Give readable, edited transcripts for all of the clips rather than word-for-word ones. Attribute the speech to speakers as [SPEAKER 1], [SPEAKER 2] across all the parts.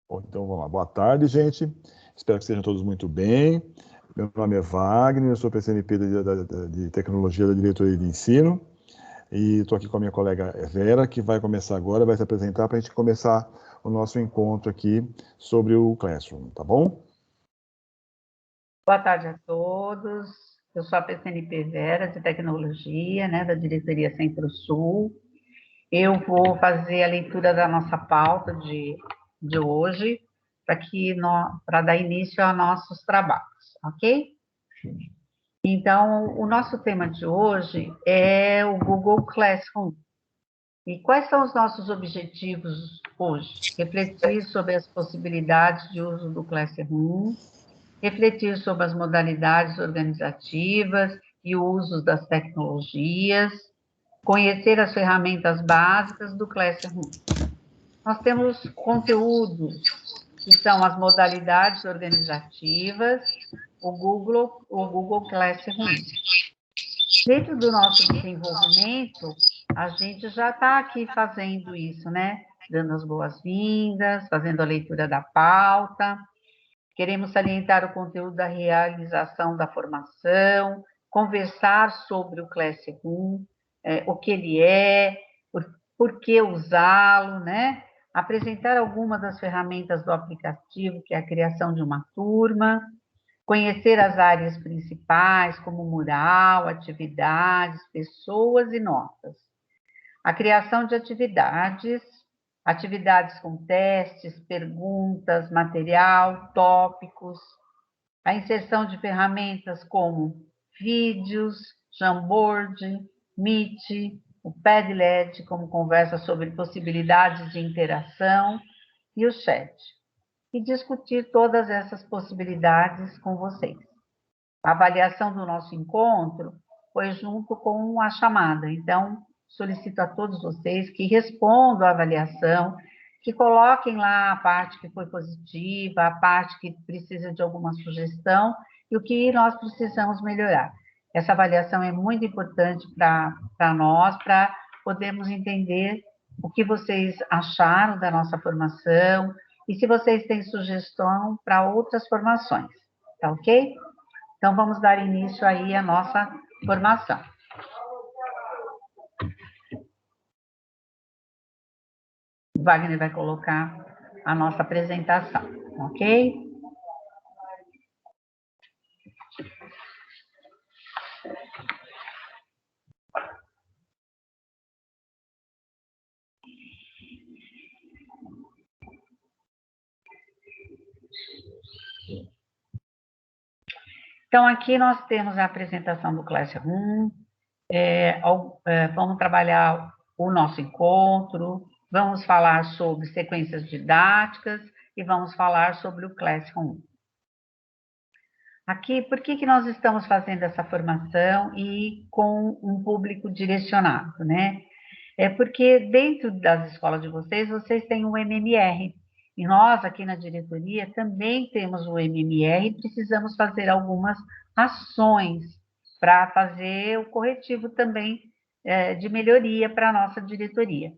[SPEAKER 1] Bom, então vamos lá. Boa tarde, gente. Espero que estejam todos muito bem. Meu nome é Wagner, eu sou PCNP de Tecnologia da Diretoria de Ensino e estou aqui com a minha colega Vera, que vai começar agora, vai se apresentar para a gente começar o nosso encontro aqui sobre o Classroom, tá bom?
[SPEAKER 2] Boa tarde a todos. Eu sou a PCNP Vera, de Tecnologia, né, da Diretoria Centro-Sul. Eu vou fazer a leitura da nossa pauta de hoje, para dar início aos nossos trabalhos, ok? Então, o nosso tema de hoje é o Google Classroom. E quais são os nossos objetivos hoje? Refletir sobre as possibilidades de uso do Classroom, refletir sobre as modalidades organizativas e o uso das tecnologias, conhecer as ferramentas básicas do Classroom. Nós temos conteúdos que são as modalidades organizativas, o Google Classroom. Dentro do nosso desenvolvimento, a gente já está aqui fazendo isso, né? Dando as boas-vindas, fazendo a leitura da pauta. Queremos salientar o conteúdo da realização da formação, conversar sobre o Classroom, o que ele é, por que usá-lo, né? Apresentar algumas das ferramentas do aplicativo, que é a criação de uma turma, conhecer as áreas principais, como mural, atividades, pessoas e notas. A criação de atividades com testes, perguntas, material, tópicos, a inserção de ferramentas como vídeos, Jamboard, Meet, o Padlet, como conversa sobre possibilidades de interação, e o chat. E discutir todas essas possibilidades com vocês. A avaliação do nosso encontro foi junto com a chamada, então solicito a todos vocês que respondam à avaliação, que coloquem lá a parte que foi positiva, a parte que precisa de alguma sugestão e o que nós precisamos melhorar. Essa avaliação é muito importante para nós, para podermos entender o que vocês acharam da nossa formação e se vocês têm sugestão para outras formações, tá ok? Então, vamos dar início aí à nossa formação. O Wagner vai colocar a nossa apresentação, ok? Então, aqui nós temos a apresentação do Classroom, vamos trabalhar o nosso encontro, vamos falar sobre sequências didáticas e vamos falar sobre o Classroom. Aqui, por que nós estamos fazendo essa formação e com um público direcionado, né? É porque dentro das escolas de vocês têm o MMR, e nós aqui na diretoria também temos o MMR e precisamos fazer algumas ações para fazer o corretivo também de melhoria para a nossa diretoria.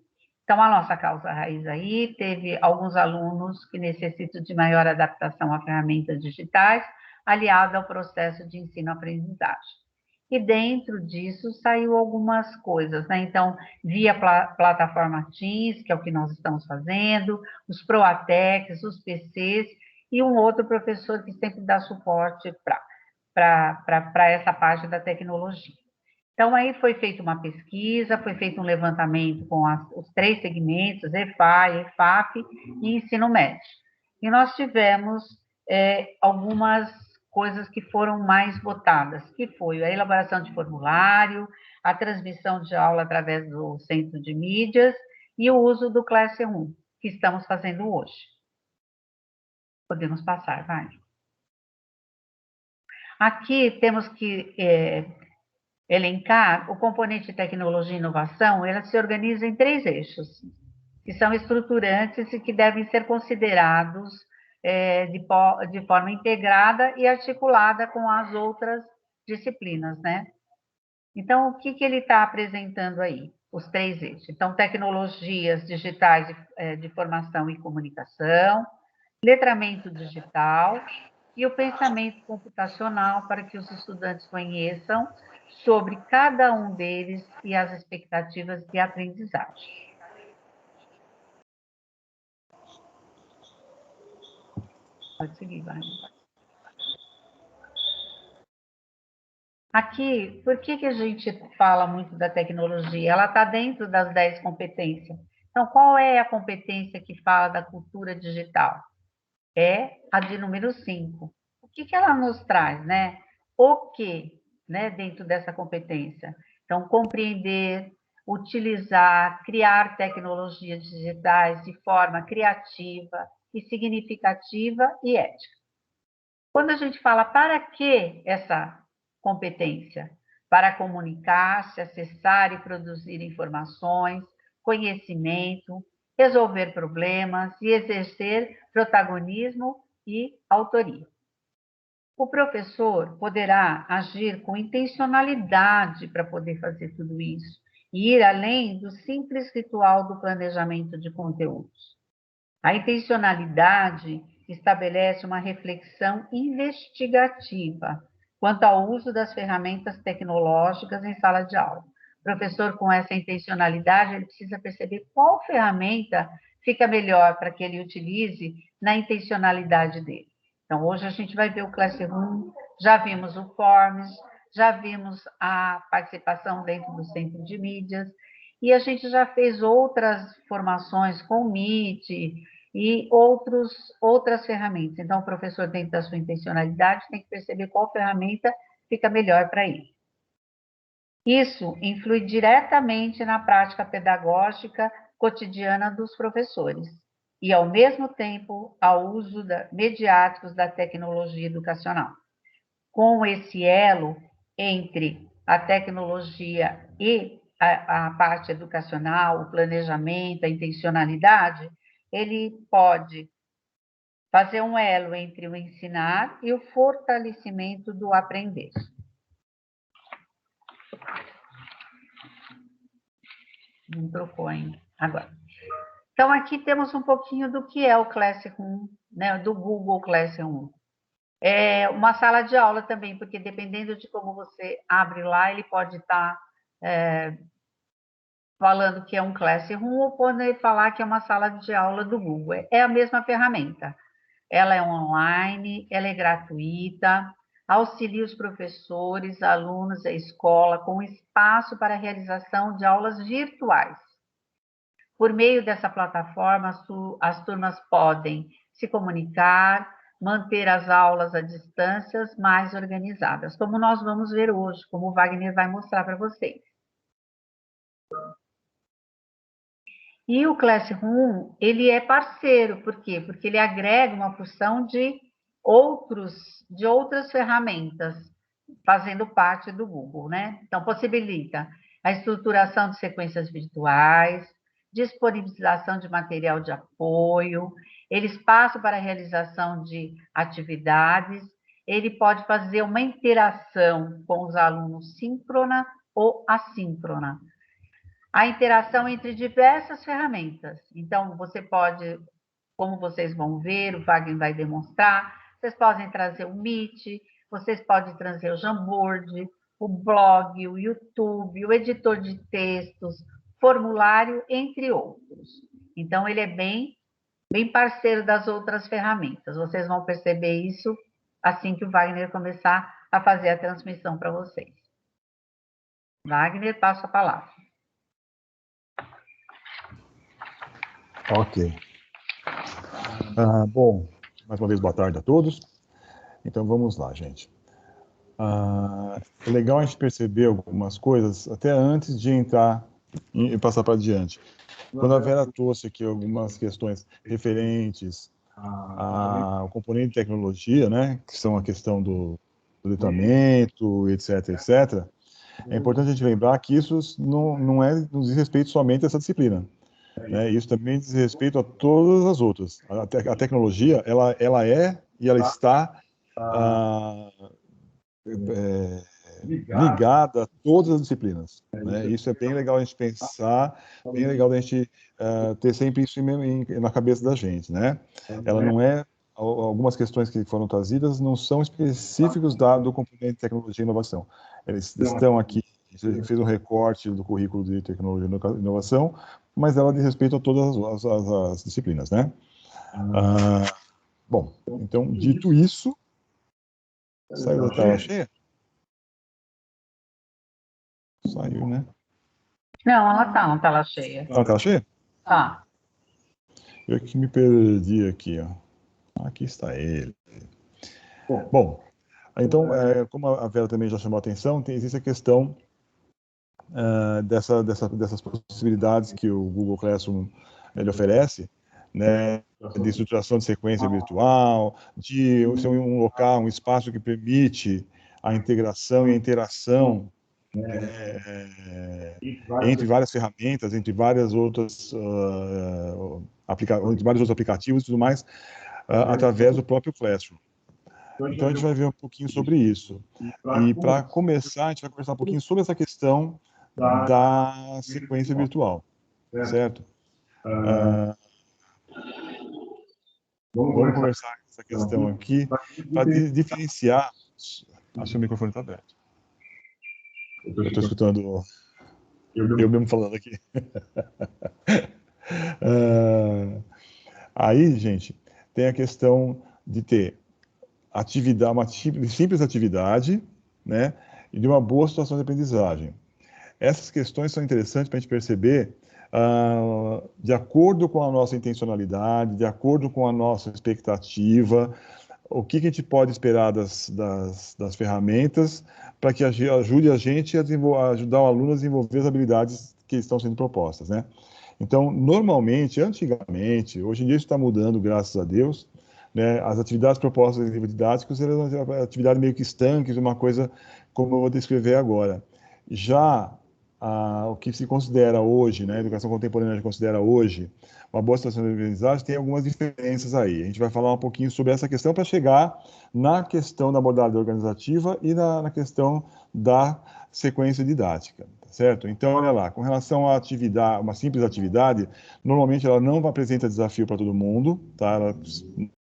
[SPEAKER 2] Então, a nossa causa raiz aí teve alguns alunos que necessitam de maior adaptação a ferramentas digitais, aliado ao processo de ensino-aprendizagem. E dentro disso saiu algumas coisas, né? Então, via plataforma Teams, que é o que nós estamos fazendo, os Proatecs, os PCs, e um outro professor que sempre dá suporte para essa parte da tecnologia. Então, aí foi feita uma pesquisa, foi feito um levantamento com os 3 segmentos, EFA, EFAP e ensino médio. E nós tivemos algumas coisas que foram mais votadas, que foi a elaboração de formulário, a transmissão de aula através do centro de mídias e o uso do Classroom, que estamos fazendo hoje. Podemos passar, vai. Aqui temos que elencar o componente tecnologia e inovação, ela se organiza em 3 eixos, que são estruturantes e que devem ser considerados de forma integrada e articulada com as outras disciplinas, né? Então, o que ele está apresentando aí? Os 3 eixos. Então, tecnologias digitais de formação e comunicação, letramento digital e o pensamento computacional para que os estudantes conheçam sobre cada um deles e as expectativas de aprendizagem. Pode seguir, vai. Aqui, por que a gente fala muito da tecnologia? Ela está dentro das 10 competências. Então, qual é a competência que fala da cultura digital? É a de número 5. O que ela nos traz, né? O que, né, dentro dessa competência? Então, compreender, utilizar, criar tecnologias digitais de forma criativa e significativa e ética. Quando a gente fala para que essa competência? Para comunicar, se acessar e produzir informações, conhecimento, resolver problemas e exercer protagonismo e autoria. O professor poderá agir com intencionalidade para poder fazer tudo isso e ir além do simples ritual do planejamento de conteúdos. A intencionalidade estabelece uma reflexão investigativa quanto ao uso das ferramentas tecnológicas em sala de aula. O professor, com essa intencionalidade, ele precisa perceber qual ferramenta fica melhor para que ele utilize na intencionalidade dele. Então, hoje a gente vai ver o Classroom, já vimos o Forms, já vimos a participação dentro do Centro de Mídias, e a gente já fez outras formações com o Meet e outras ferramentas. Então, o professor, dentro da sua intencionalidade, tem que perceber qual ferramenta fica melhor para ele. Isso influi diretamente na prática pedagógica cotidiana dos professores e, ao mesmo tempo, ao uso mediáticos da tecnologia educacional. Com esse elo entre a tecnologia e a parte educacional, o planejamento, a intencionalidade, ele pode fazer um elo entre o ensinar e o fortalecimento do aprender. Não trocou ainda. Agora. Então, aqui temos um pouquinho do que é o Classroom, né, do Google Classroom. É uma sala de aula também, porque dependendo de como você abre lá, ele pode estar falando que é um Classroom ou pode falar que é uma sala de aula do Google. É a mesma ferramenta. Ela é online, ela é gratuita, auxilia os professores, alunos, a escola com espaço para a realização de aulas virtuais. Por meio dessa plataforma, as turmas podem se comunicar, manter as aulas à distância mais organizadas, como nós vamos ver hoje, como o Wagner vai mostrar para vocês. E o Classroom, ele é parceiro, por quê? Porque ele agrega uma porção de outras ferramentas, fazendo parte do Google, né? Então, possibilita a estruturação de sequências virtuais, disponibilização de material de apoio, ele espaço para a realização de atividades, ele pode fazer uma interação com os alunos síncrona ou assíncrona. A interação entre diversas ferramentas. Então, você pode, como vocês vão ver, o Wagner vai demonstrar, vocês podem trazer o Meet, vocês podem trazer o Jamboard, o blog, o YouTube, o editor de textos, formulário, entre outros. Então, ele é bem parceiro das outras ferramentas. Vocês vão perceber isso assim que o Wagner começar a fazer a transmissão para vocês. Wagner, passo a palavra.
[SPEAKER 1] Ok. Bom, mais uma vez, boa tarde a todos. Então, vamos lá, gente. É legal a gente perceber algumas coisas até antes de entrar e passar para adiante. Quando a Vera trouxe aqui algumas questões referentes ao componente de tecnologia, né, que são a questão do letramento, etc., etc., é importante a gente lembrar que isso não diz respeito somente a essa disciplina. Né? Isso também diz respeito a todas as outras. A tecnologia, ela é e ela está ligada a todas as disciplinas. Né? Isso é bem legal a gente pensar, bem legal a gente ter sempre isso na cabeça da gente, né? Ela não é, algumas questões que foram trazidas não são específicos do componente de tecnologia e inovação. Eles estão aqui, a gente fez um recorte do currículo de tecnologia e inovação, mas ela diz respeito a todas as disciplinas, né? Bom, então, dito isso, saiu da tela cheia? Saiu, né?
[SPEAKER 2] Não, ela tá na tela cheia.
[SPEAKER 1] Tá na tela cheia?
[SPEAKER 2] Tá.
[SPEAKER 1] Eu que me perdi aqui, ó. Aqui está ele. Bom, então, como a Vera também já chamou a atenção, existe a questão dessas possibilidades que o Google Classroom ele oferece, né, de estruturação de sequência virtual, de ser um local, um espaço que permite a integração e a interação entre várias ferramentas, entre várias outras entre vários outros aplicativos e tudo mais, através do próprio Classroom. Então a gente vai ver um pouquinho sobre isso. E para começar, a gente vai conversar um pouquinho sobre essa questão da sequência virtual, certo? Vamos conversar essa questão aqui para diferenciar. Acho que o microfone está aberto. Eu estou escutando eu mesmo falando aqui. Aí, gente, tem a questão de ter atividade, uma simples atividade, né, e de uma boa situação de aprendizagem. Essas questões são interessantes para a gente perceber, de acordo com a nossa intencionalidade, de acordo com a nossa expectativa, o que a gente pode esperar das ferramentas para que ajude a gente a ajudar o aluno a desenvolver as habilidades que estão sendo propostas, né? Então, normalmente, antigamente, hoje em dia isso está mudando, graças a Deus, né? As atividades propostas em livro didático eram uma atividade meio que estanques, uma coisa como eu vou descrever agora. Já o que se considera hoje, né, a educação contemporânea se considera hoje, uma boa situação de aprendizagem, tem algumas diferenças aí. A gente vai falar um pouquinho sobre essa questão para chegar na questão da modalidade organizativa e na questão da sequência didática, certo? Então, olha lá, com relação à atividade, uma simples atividade, normalmente ela não apresenta desafio para todo mundo, tá? Ela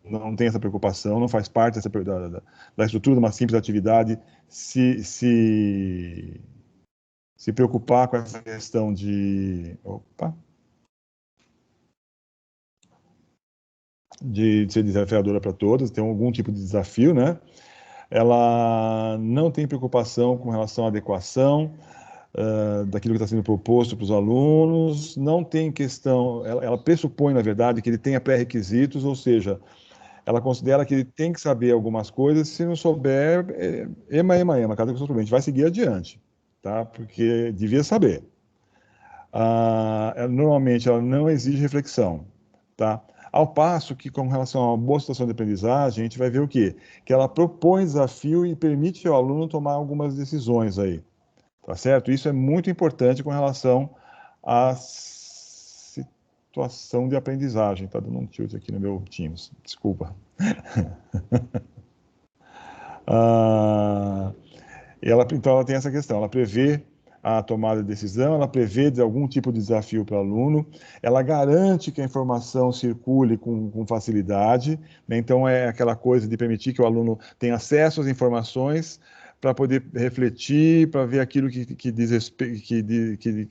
[SPEAKER 1] não tem essa preocupação, não faz parte da estrutura de uma simples atividade se preocupar com essa questão de ser desafiadora para todas, tem algum tipo de desafio, né? Ela não tem preocupação com relação à adequação daquilo que está sendo proposto para os alunos, não tem questão, ela pressupõe, na verdade, que ele tenha pré-requisitos, ou seja, ela considera que ele tem que saber algumas coisas, se não souber, cada coisa a gente vai seguir adiante, tá? Porque devia saber. Normalmente ela não exige reflexão, tá? Ao passo que, com relação a uma boa situação de aprendizagem, a gente vai ver o quê? Que ela propõe desafio e permite ao aluno tomar algumas decisões aí, tá certo? Isso é muito importante com relação à situação de aprendizagem. Tá dando um tilt aqui no meu Teams, desculpa. Então, ela tem essa questão, ela prevê a tomada de decisão, ela prevê algum tipo de desafio para o aluno, ela garante que a informação circule com facilidade, né? Então, é aquela coisa de permitir que o aluno tenha acesso às informações para poder refletir, para ver aquilo que diz respeito, que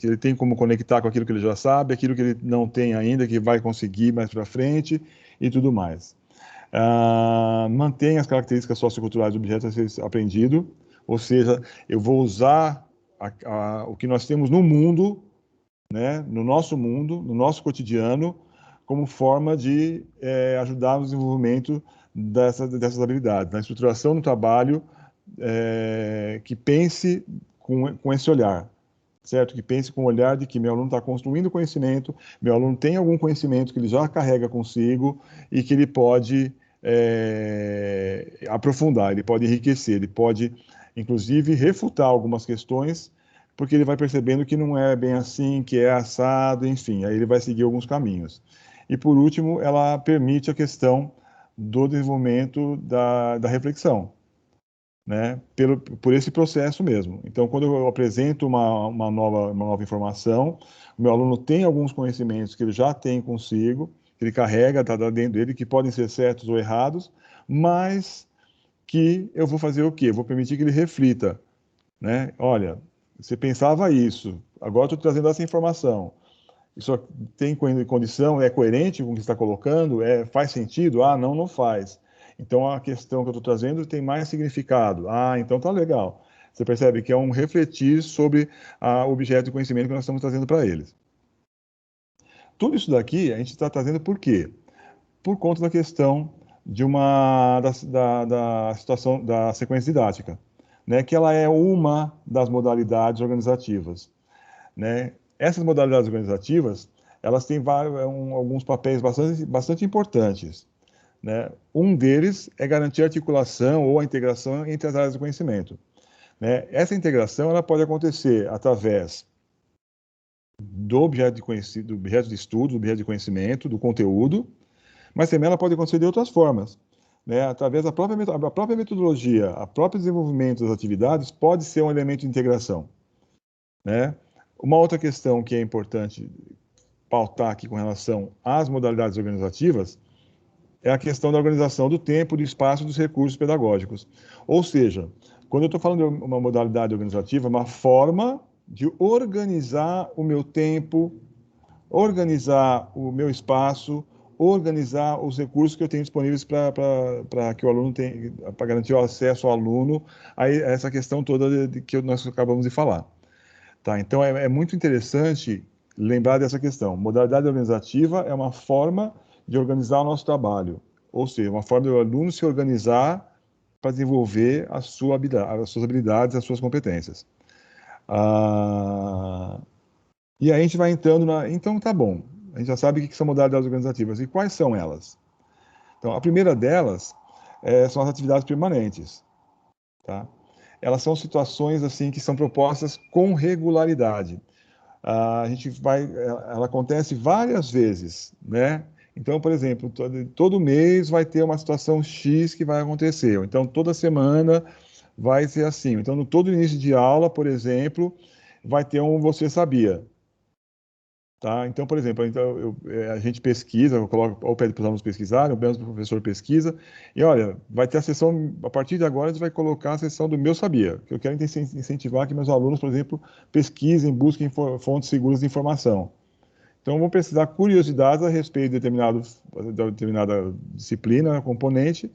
[SPEAKER 1] ele tem como conectar com aquilo que ele já sabe, aquilo que ele não tem ainda, que vai conseguir mais para frente e tudo mais. Mantém as características socioculturais do objeto a ser aprendido, ou seja, eu vou usar o que nós temos no mundo, né, no nosso cotidiano, como forma de ajudar no desenvolvimento dessas habilidades, na estruturação do trabalho que pense com esse olhar, certo? Que pense com o olhar de que meu aluno está construindo conhecimento, meu aluno tem algum conhecimento que ele já carrega consigo e que ele pode aprofundar, ele pode enriquecer, ele pode, inclusive, refutar algumas questões, porque ele vai percebendo que não é bem assim, que é assado, enfim, aí ele vai seguir alguns caminhos. E, por último, ela permite a questão do desenvolvimento da reflexão. né, por esse processo mesmo. Então, quando eu apresento uma nova informação, o meu aluno tem alguns conhecimentos que ele já tem consigo, que ele carrega, está dentro dele, que podem ser certos ou errados, mas que eu vou fazer o quê? Eu vou permitir que ele reflita, né? Olha, você pensava isso, agora estou trazendo essa informação. Isso tem condição, é coerente com o que você está colocando? Faz sentido? Ah, não, não faz. Então a questão que eu estou trazendo tem mais significado. Ah, então tá legal. Você percebe que é um refletir sobre o objeto de conhecimento que nós estamos trazendo para eles. Tudo isso daqui a gente está trazendo por quê? Por conta da questão da situação da sequência didática, né? Que ela é uma das modalidades organizativas, né? Essas modalidades organizativas, elas têm alguns papéis bastante importantes, né? Um deles é garantir a articulação ou a integração entre as áreas do conhecimento, né? Essa integração ela pode acontecer através do objeto do objeto de estudo, do objeto de conhecimento, do conteúdo, mas também ela pode acontecer de outras formas, né? Através da própria metodologia, o próprio desenvolvimento das atividades pode ser um elemento de integração, né? Uma outra questão que é importante pautar aqui com relação às modalidades organizativas é a questão da organização do tempo, do espaço e dos recursos pedagógicos. Ou seja, quando eu estou falando de uma modalidade organizativa, é uma forma de organizar o meu tempo, organizar o meu espaço, organizar os recursos que eu tenho disponíveis para que o aluno tenha, para garantir o acesso ao aluno a essa questão toda que nós acabamos de falar. Tá? Então, é muito interessante lembrar dessa questão. Modalidade organizativa é uma forma de organizar o nosso trabalho, ou seja, uma forma do aluno se organizar para desenvolver as suas habilidades, as suas competências. E aí a gente vai entrando Então, tá bom. A gente já sabe o que são modalidades organizativas. E quais são elas? Então, a primeira delas são as atividades permanentes. Tá? Elas são situações assim que são propostas com regularidade. Ela acontece várias vezes, né? Então, por exemplo, todo mês vai ter uma situação X que vai acontecer. Então, toda semana vai ser assim. Então, no todo início de aula, por exemplo, vai ter um Você Sabia. Tá? Então, por exemplo, a gente pesquisa, eu coloco ou pede para os alunos pesquisarem, ou mesmo o professor pesquisa, e olha, vai ter a sessão, a partir de agora a gente vai colocar a sessão do Meu Sabia, que eu quero incentivar que meus alunos, por exemplo, pesquisem, busquem fontes seguras de informação. Então, vão precisar curiosidades a respeito de determinada disciplina, componente,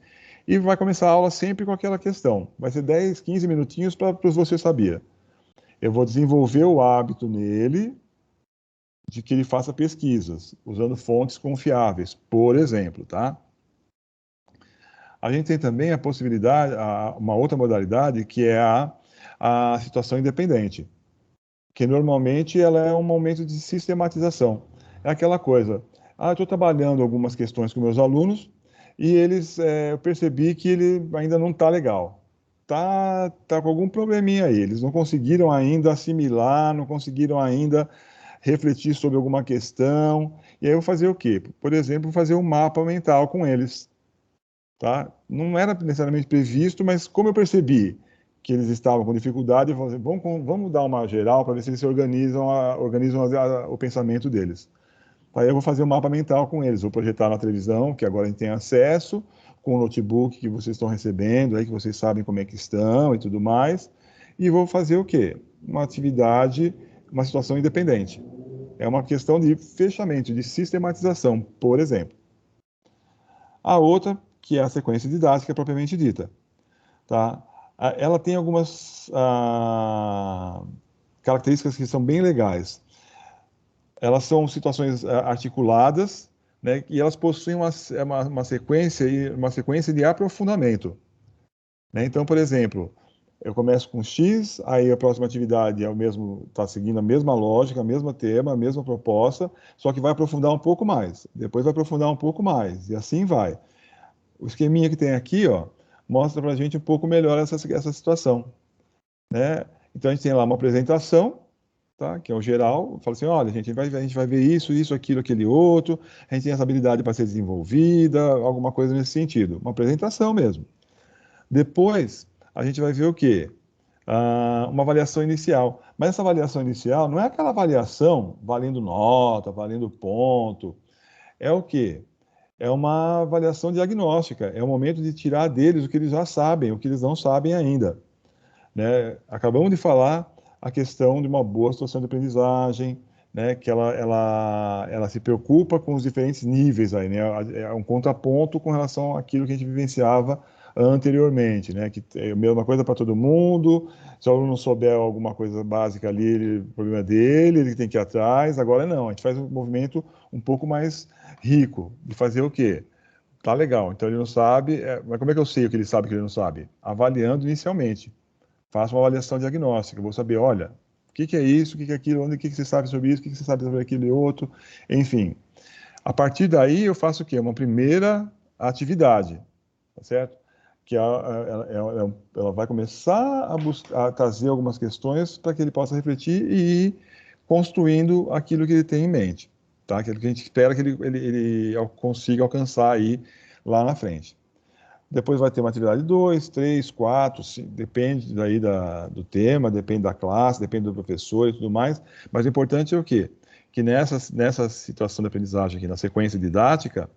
[SPEAKER 1] e vai começar a aula sempre com aquela questão. Vai ser 10, 15 minutinhos para os Você Sabia. Eu vou desenvolver o hábito nele, de que ele faça pesquisas, usando fontes confiáveis, por exemplo, tá? A gente tem também a possibilidade, uma outra modalidade, que é a situação independente, que normalmente ela é um momento de sistematização. É aquela coisa, eu estou trabalhando algumas questões com meus alunos e eu percebi que ele ainda não está legal. Tá com algum probleminha aí, eles não conseguiram ainda assimilar, não conseguiram ainda refletir sobre alguma questão, e aí eu vou fazer o quê? Por exemplo, fazer um mapa mental com eles, tá? Não era necessariamente previsto, mas como eu percebi que eles estavam com dificuldade, eu falei, vamos dar uma geral para ver se eles se organizam o pensamento deles. Aí eu vou fazer um mapa mental com eles, vou projetar na televisão, que agora a gente tem acesso, com o notebook que vocês estão recebendo, aí que vocês sabem como é que estão e tudo mais, e vou fazer o quê? Uma atividade, uma situação independente. É uma questão de fechamento, de sistematização, por exemplo. A outra, que é a sequência didática propriamente dita. Tá? Ela tem algumas características que são bem legais. Elas são situações articuladas, né, e elas possuem uma sequência de aprofundamento. Né? Então, por exemplo, eu começo com X, aí a próxima atividade está seguindo a mesma lógica, a mesma tema, a mesma proposta, só que vai aprofundar um pouco mais. Depois vai aprofundar um pouco mais, e assim vai. O esqueminha que tem aqui, ó, mostra para a gente um pouco melhor essa situação. Né? Então, a gente tem lá uma apresentação, tá? Que é o geral, fala assim, olha, a gente vai ver isso, aquilo, aquele outro, a gente tem essa habilidade para ser desenvolvida, alguma coisa nesse sentido. Uma apresentação mesmo. Depois, a gente vai ver o quê? Uma avaliação inicial. Mas essa avaliação inicial não é aquela avaliação valendo nota, valendo ponto. É o quê? É uma avaliação diagnóstica. É o momento de tirar deles o que eles já sabem, o que eles não sabem ainda, né? Acabamos de falar a questão de uma boa situação de aprendizagem, né? Que ela se preocupa com os diferentes níveis aí, né? É um contraponto com relação àquilo que a gente vivenciava anteriormente, né? Que é a mesma coisa para todo mundo. Se o aluno não souber alguma coisa básica ali, o problema é dele, ele tem que ir atrás. Agora não, a gente faz um movimento um pouco mais rico de fazer o quê? Tá legal, então ele não sabe, mas como é que eu sei o que ele sabe e o que ele não sabe? Avaliando inicialmente. Faço uma avaliação diagnóstica, vou saber, olha, o que que é isso, o que que é aquilo, onde, o que que você sabe sobre isso, o que que você sabe sobre aquele outro, enfim. A partir daí eu faço o quê? Uma primeira atividade, tá certo? Que ela vai começar a trazer algumas questões para que ele possa refletir e ir construindo aquilo que ele tem em mente, tá? Aquilo que a gente espera que ele consiga alcançar aí lá na frente. Depois vai ter uma atividade 2, 3, 4, depende daí do tema, depende da classe, depende do professor e tudo mais. Mas o importante é o quê? Que nessa situação de aprendizagem aqui, na sequência didática,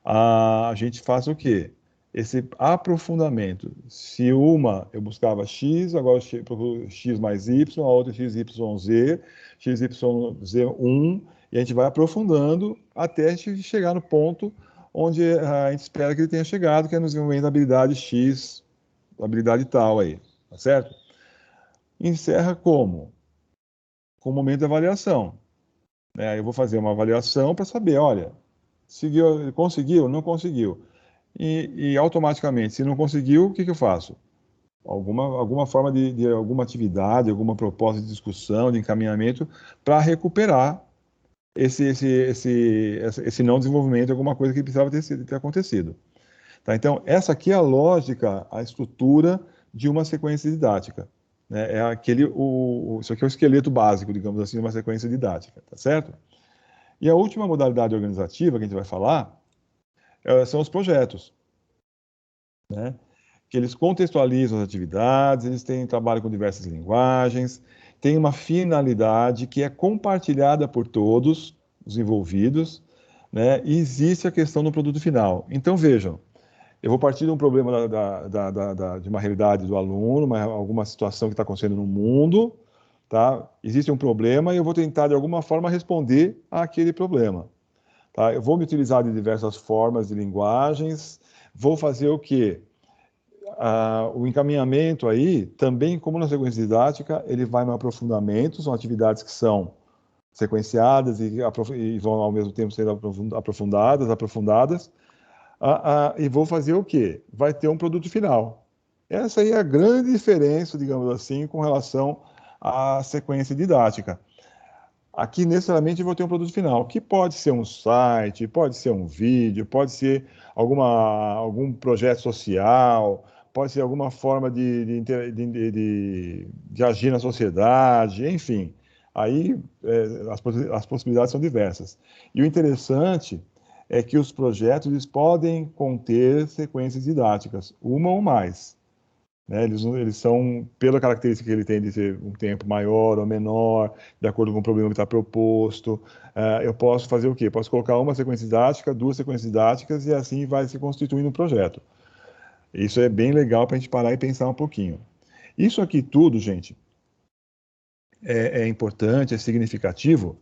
[SPEAKER 1] a gente faça o quê? Esse aprofundamento. Se uma eu buscava X, agora eu procuro X mais Y, a outra XYZ, XYZ1, e a gente vai aprofundando até a gente chegar no ponto onde a gente espera que ele tenha chegado, que é no desenvolvimento da habilidade X, habilidade tal aí, tá certo? Encerra como? Com o momento de avaliação, né? Eu vou fazer uma avaliação para saber, olha, seguiu, conseguiu, não conseguiu. E automaticamente, se não conseguiu, o que que eu faço? Alguma forma de alguma atividade, alguma proposta de discussão, de encaminhamento para recuperar esse não desenvolvimento, alguma coisa que precisava ter acontecido. Tá? Então, essa aqui é a lógica, a estrutura de uma sequência didática, né? Isso aqui é o esqueleto básico, digamos assim, de uma sequência didática, tá certo? E a última modalidade organizativa que a gente vai falar são os projetos, né? Que eles contextualizam as atividades, eles têm trabalho com diversas linguagens, têm uma finalidade que é compartilhada por todos os envolvidos, né? E existe a questão do produto final. Então, vejam, eu vou partir de um problema de uma realidade do aluno, alguma situação que está acontecendo no mundo, tá? Existe um problema e eu vou tentar, de alguma forma, responder àquele problema, tá? Eu vou me utilizar de diversas formas de linguagens, vou fazer o quê? O encaminhamento aí, também como na sequência didática, ele vai no aprofundamento, são atividades que são sequenciadas e vão ao mesmo tempo sendo aprofundadas, e vou fazer o quê? Vai ter um produto final. Essa aí é a grande diferença, digamos assim, com relação à sequência didática. Aqui, necessariamente, eu vou ter um produto final, que pode ser um site, pode ser um vídeo, pode ser algum projeto social, pode ser alguma forma de agir na sociedade, enfim. Aí, as possibilidades são diversas. E o interessante é que os projetos eles podem conter sequências didáticas, uma ou mais, né? Eles são, pela característica que ele tem de ser um tempo maior ou menor, de acordo com o problema que está proposto, eu posso fazer o quê? Posso colocar uma sequência didática, duas sequências didáticas, e assim vai se constituindo um projeto. Isso é bem legal para a gente parar e pensar um pouquinho. Isso aqui tudo, gente, é importante, é significativo,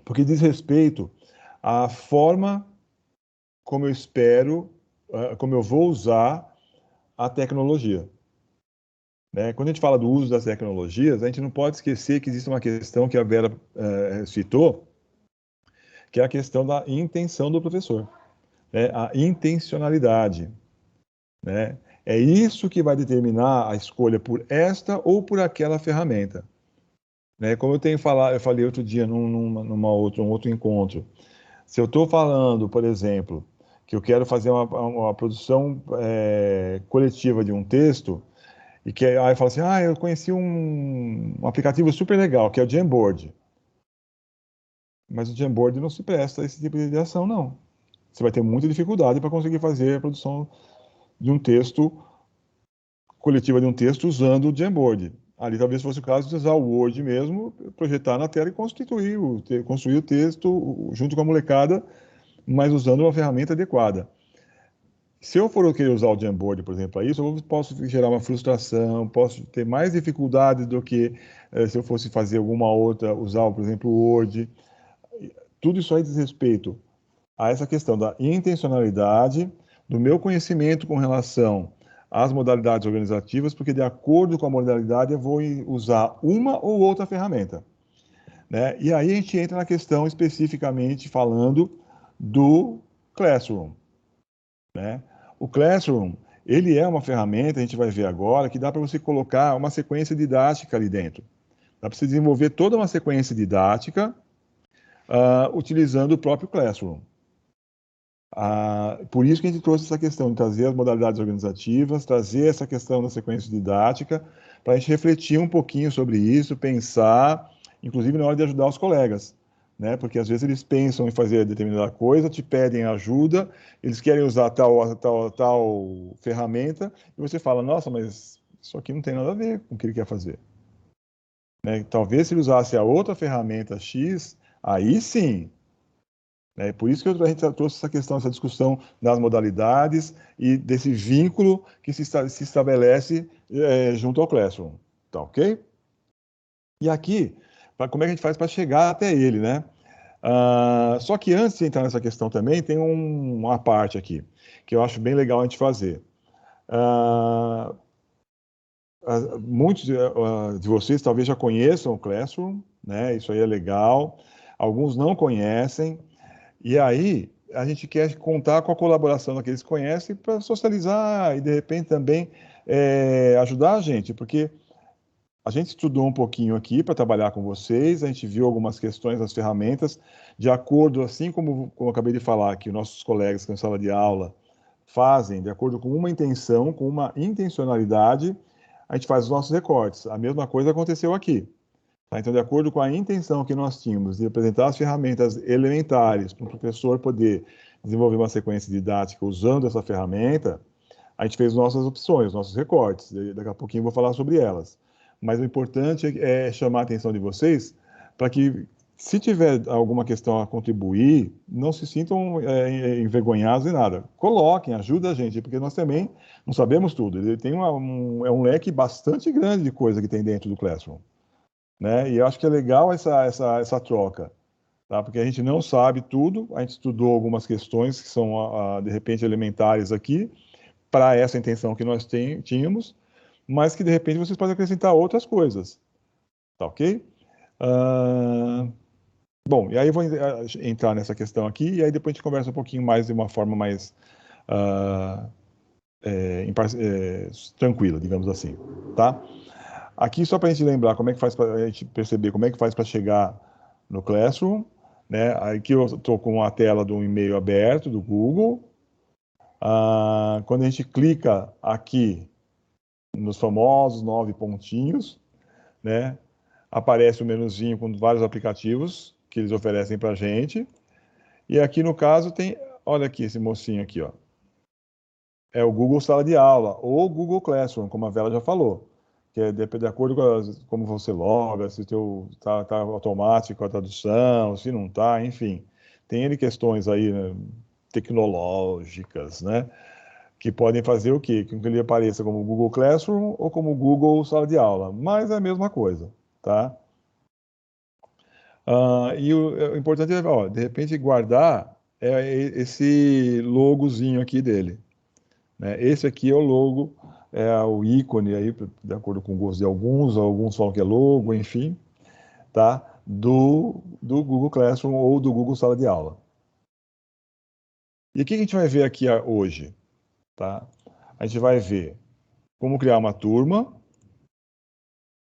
[SPEAKER 1] porque diz respeito à forma como eu espero, como eu vou usar a tecnologia, né? Quando a gente fala do uso das tecnologias, a gente não pode esquecer que existe uma questão que a Vera citou, que é a questão da intenção do professor, né? A intencionalidade, né? É isso que vai determinar a escolha por esta ou por aquela ferramenta, né? Como eu tenho falado, eu falei outro dia um outro encontro. Se eu estou falando, por exemplo, que eu quero fazer uma produção coletiva de um texto, e que aí fala assim, eu conheci um aplicativo super legal, que é o Jamboard. Mas o Jamboard não se presta a esse tipo de ação, não. Você vai ter muita dificuldade para conseguir fazer a produção de um texto, coletiva de um texto usando o Jamboard. Ali talvez fosse o caso de usar o Word mesmo, projetar na tela e construir o texto junto com a molecada, mas usando uma ferramenta adequada. Se eu for querer usar o Jamboard, por exemplo, para isso, eu posso gerar uma frustração, posso ter mais dificuldades do que se eu fosse fazer alguma outra, usar, por exemplo, o Word. Tudo isso aí diz respeito a essa questão da intencionalidade, do meu conhecimento com relação às modalidades organizativas, porque de acordo com a modalidade eu vou usar uma ou outra ferramenta, né? E aí a gente entra na questão especificamente falando do Classroom, né? O Classroom, ele é uma ferramenta, a gente vai ver agora, que dá para você colocar uma sequência didática ali dentro. Dá para você desenvolver toda uma sequência didática utilizando o próprio Classroom. Por isso que a gente trouxe essa questão de trazer as modalidades organizativas, trazer essa questão da sequência didática, para a gente refletir um pouquinho sobre isso, pensar, inclusive na hora de ajudar os colegas, né? Porque às vezes eles pensam em fazer determinada coisa, te pedem ajuda, eles querem usar tal ferramenta, e você fala, nossa, mas isso aqui não tem nada a ver com o que ele quer fazer. Né? Talvez se ele usasse a outra ferramenta X, aí sim. É por isso que a gente trouxe essa questão, essa discussão das modalidades e desse vínculo que se estabelece junto ao Classroom. Tá ok? E aqui, como é que a gente faz para chegar até ele, né? Só que antes de entrar nessa questão também, tem uma parte aqui que eu acho bem legal a gente fazer. Muitos de vocês talvez já conheçam o Classroom, né? Isso aí é legal. Alguns não conhecem. E aí, a gente quer contar com a colaboração daqueles que conhecem para socializar e, de repente, também ajudar a gente, porque a gente estudou um pouquinho aqui para trabalhar com vocês, a gente viu algumas questões das ferramentas, de acordo, assim como eu acabei de falar, que os nossos colegas que na sala de aula fazem, de acordo com uma intenção, com uma intencionalidade, a gente faz os nossos recortes. A mesma coisa aconteceu aqui. Tá? Então, de acordo com a intenção que nós tínhamos de apresentar as ferramentas elementares para o professor poder desenvolver uma sequência didática usando essa ferramenta, a gente fez nossas opções, nossos recortes. Daqui a pouquinho eu vou falar sobre elas. Mas o importante é chamar a atenção de vocês para que, se tiver alguma questão a contribuir, não se sintam envergonhados em nada. Coloquem, ajudem a gente, porque nós também não sabemos tudo. Ele tem um leque bastante grande de coisa que tem dentro do Classroom. Né? E eu acho que é legal essa troca, tá? Porque a gente não sabe tudo, a gente estudou algumas questões que são, de repente, elementares aqui, para essa intenção que nós tínhamos, mas que, de repente, vocês podem acrescentar outras coisas, tá ok? Bom, e aí eu vou entrar nessa questão aqui, e aí depois a gente conversa um pouquinho mais de uma forma mais tranquila, digamos assim, tá? Aqui, só para a gente lembrar como é que faz para a gente perceber como é que faz para chegar no Classroom, né? Aqui eu estou com a tela do e-mail aberto do Google. Quando a gente clica aqui nos famosos 9 pontinhos, né? Aparece o menuzinho com vários aplicativos que eles oferecem para a gente. E aqui no caso tem, olha aqui esse mocinho aqui, ó. É o Google Sala de Aula ou Google Classroom, como a Vela já falou. Que é de acordo com como você loga, se tá automático a tradução, se não tá, enfim. Tem N questões aí, né, tecnológicas, né, que podem fazer o quê? Que ele apareça como Google Classroom ou como Google Sala de Aula, mas é a mesma coisa, tá? E o importante é, ó, de repente, guardar esse logozinho aqui dele, né? Esse aqui é o logo, é o ícone aí, de acordo com o gosto de alguns falam que é logo, enfim, tá? Do Google Classroom ou do Google Sala de Aula. E o que a gente vai ver aqui hoje, tá? A gente vai ver como criar uma turma,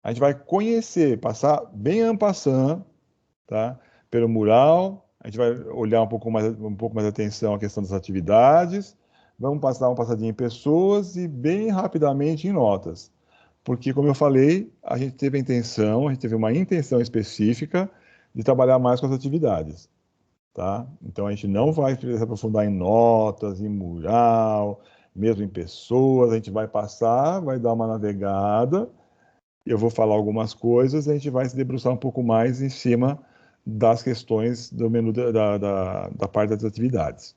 [SPEAKER 1] a gente vai conhecer, passar bem en passant, tá? Pelo mural, a gente vai olhar um pouco mais atenção à questão das atividades, vamos passar uma passadinha em pessoas e bem rapidamente em notas. Porque, como eu falei, a gente teve uma intenção específica de trabalhar mais com as atividades, tá? Então, a gente não vai se aprofundar em notas, em mural, mesmo em pessoas, a gente vai passar, vai dar uma navegada, eu vou falar algumas coisas, a gente vai se debruçar um pouco mais em cima das questões do menu da parte das atividades.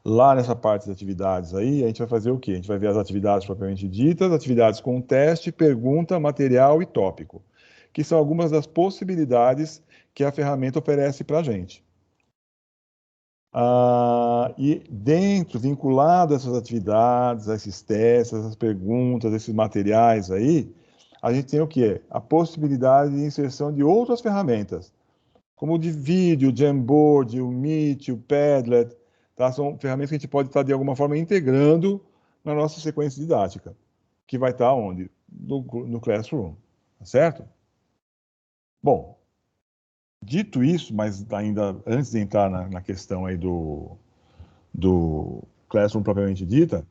[SPEAKER 1] Lá nessa parte das atividades aí, a gente vai fazer o quê? A gente vai ver as atividades propriamente ditas, atividades com teste, pergunta, material e tópico, que são algumas das possibilidades que a ferramenta oferece para a gente. E dentro, vinculado a essas atividades, a esses testes, essas perguntas, esses materiais aí, a gente tem o quê? A possibilidade de inserção de outras ferramentas, como o de vídeo, o Jamboard, o Meet, o Padlet, tá? São ferramentas que a gente pode estar, de alguma forma, integrando na nossa sequência didática, que vai estar onde? No Classroom, tá certo? Bom, dito isso, mas ainda antes de entrar na questão aí do Classroom propriamente dita,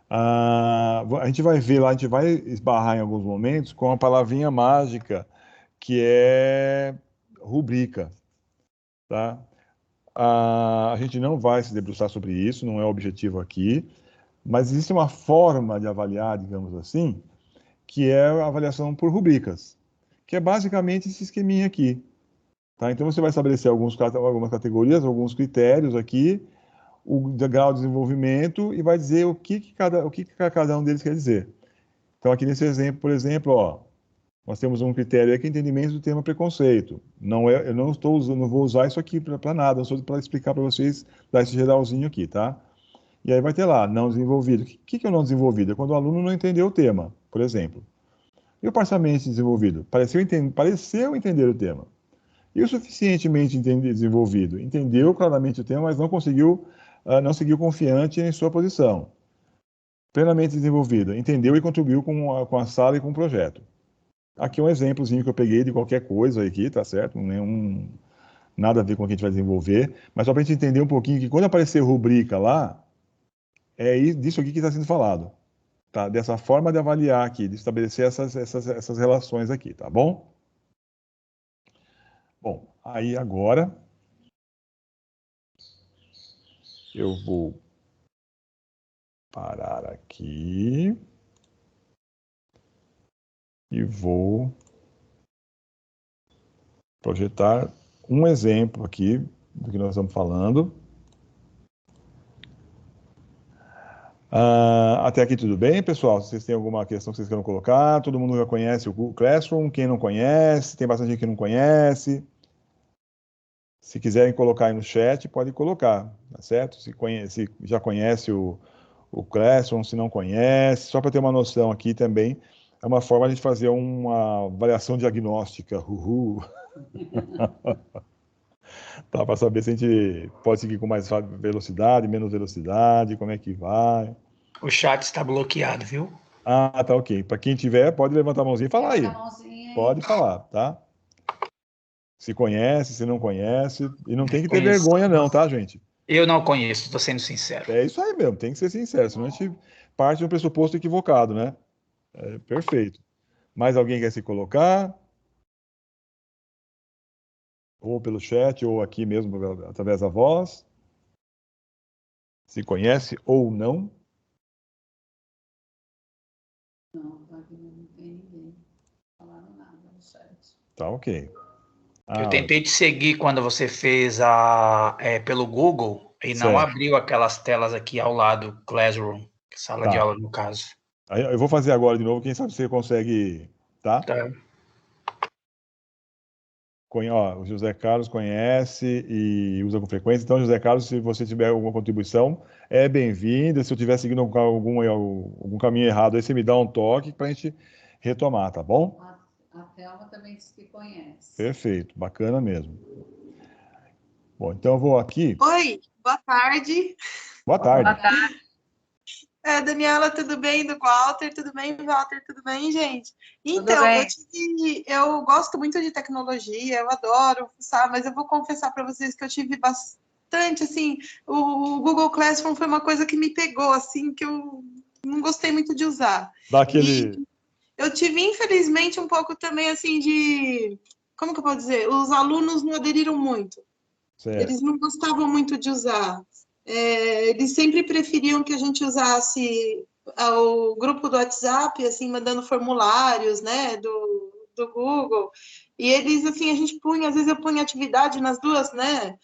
[SPEAKER 1] a gente vai ver lá, a gente vai esbarrar em alguns momentos com a palavrinha mágica, que é rubrica, tá? A gente não vai se debruçar sobre isso, não é o objetivo aqui, mas existe uma forma de avaliar, digamos assim, que é a avaliação por rubricas, que é basicamente esse esqueminha aqui. Tá? Então, você vai estabelecer algumas categorias, alguns critérios aqui, o grau de desenvolvimento e vai dizer o que cada um deles quer dizer. Então, aqui nesse exemplo, por exemplo, ó, nós temos um critério aqui, entendimento do tema preconceito. Eu não estou usando, não vou usar isso aqui para nada, só para explicar para vocês, dar esse geralzinho aqui, tá? E aí vai ter lá, não desenvolvido. O que é o não desenvolvido? É quando o aluno não entendeu o tema, por exemplo. E o parcialmente desenvolvido? Pareceu entender o tema. E o suficientemente desenvolvido? Entendeu claramente o tema, mas não conseguiu, não seguiu confiante em sua posição. Plenamente desenvolvido? Entendeu e contribuiu com a sala e com o projeto. Aqui é um exemplozinho que eu peguei de qualquer coisa aqui, tá certo? Nada a ver com o que a gente vai desenvolver, mas só para a gente entender um pouquinho que quando aparecer rubrica lá, é disso aqui que está sendo falado. Tá? Dessa forma de avaliar aqui, de estabelecer essas relações aqui, tá bom? Bom, aí agora eu vou parar aqui e vou projetar um exemplo aqui do que nós estamos falando. Até aqui tudo bem, pessoal? Se vocês têm alguma questão que vocês queiram colocar, todo mundo já conhece o Classroom, quem não conhece, tem bastante gente que não conhece. Se quiserem colocar aí no chat, pode colocar, tá certo? Se já conhece o Classroom, se não conhece, só para ter uma noção aqui também, é uma forma de fazer uma avaliação diagnóstica, tá, para saber se a gente pode seguir com mais velocidade, menos velocidade, como é que vai.
[SPEAKER 3] O chat está bloqueado, viu?
[SPEAKER 1] Tá ok. Para quem tiver, pode levantar a mãozinha e falar aí. Pode falar, tá? Se conhece, se não conhece, e não tem que ter vergonha não, tá, gente?
[SPEAKER 3] Eu não conheço, estou sendo sincero.
[SPEAKER 1] É isso aí mesmo, tem que ser sincero, senão a gente parte de um pressuposto equivocado, né? Perfeito. Mais alguém quer se colocar? Ou pelo chat, ou aqui mesmo, através da voz? Se conhece ou não?
[SPEAKER 2] Não, não tem ninguém falando nada no chat.
[SPEAKER 1] Tá ok.
[SPEAKER 3] Eu tentei te seguir quando você fez pelo Google e não abriu aquelas telas aqui ao lado, Classroom, sala de aula no caso.
[SPEAKER 1] Eu vou fazer agora de novo, quem sabe você consegue, tá?
[SPEAKER 3] Tá.
[SPEAKER 1] O José Carlos conhece e usa com frequência. Então, José Carlos, se você tiver alguma contribuição, é bem-vinda. Se eu estiver seguindo algum caminho errado, aí você me dá um toque para a gente retomar, tá bom?
[SPEAKER 2] A Thelma também disse que conhece.
[SPEAKER 1] Perfeito, bacana mesmo. Bom, então eu vou aqui.
[SPEAKER 4] Oi, boa tarde.
[SPEAKER 1] Boa tarde.
[SPEAKER 2] Boa tarde.
[SPEAKER 4] Daniela, tudo bem? Do Walter, tudo bem? Walter, tudo bem, gente? Então, eu gosto muito de tecnologia, eu adoro, sabe? Mas eu vou confessar para vocês que eu tive bastante, assim, o Google Classroom foi uma coisa que me pegou, assim, que eu não gostei muito de usar. Eu tive, infelizmente, um pouco também, assim, como que eu posso dizer? Os alunos não aderiram muito.
[SPEAKER 1] Certo.
[SPEAKER 4] Eles não gostavam muito de usar. eles sempre preferiam que a gente usasse o grupo do WhatsApp, assim, mandando formulários, né, do Google, e eles, assim, a gente punha, às vezes eu punha atividade nas duas, né,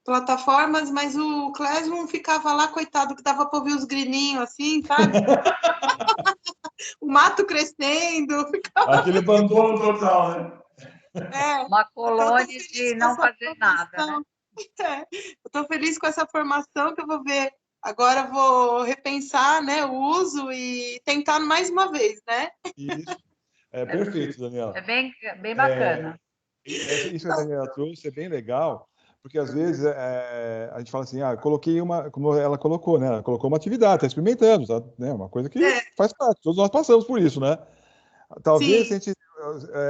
[SPEAKER 4] plataformas, mas o Classroom ficava lá, coitado, que dava para ouvir os grilinhos, assim, sabe? O mato crescendo, ficava...
[SPEAKER 1] Aquele abandono total, né?
[SPEAKER 2] Uma colônia de não fazer nada, né?
[SPEAKER 4] Eu estou feliz com essa formação que eu vou ver. Agora vou repensar, né, o uso e tentar mais uma vez, né?
[SPEAKER 1] Isso. Perfeito, Daniela.
[SPEAKER 2] É bem bacana.
[SPEAKER 1] Isso que a Daniela trouxe é bem legal, porque às vezes a gente fala assim, coloquei como ela colocou, né? Ela colocou uma atividade, está experimentando, tá, né? Uma coisa que faz parte, todos nós passamos por isso, né? Talvez se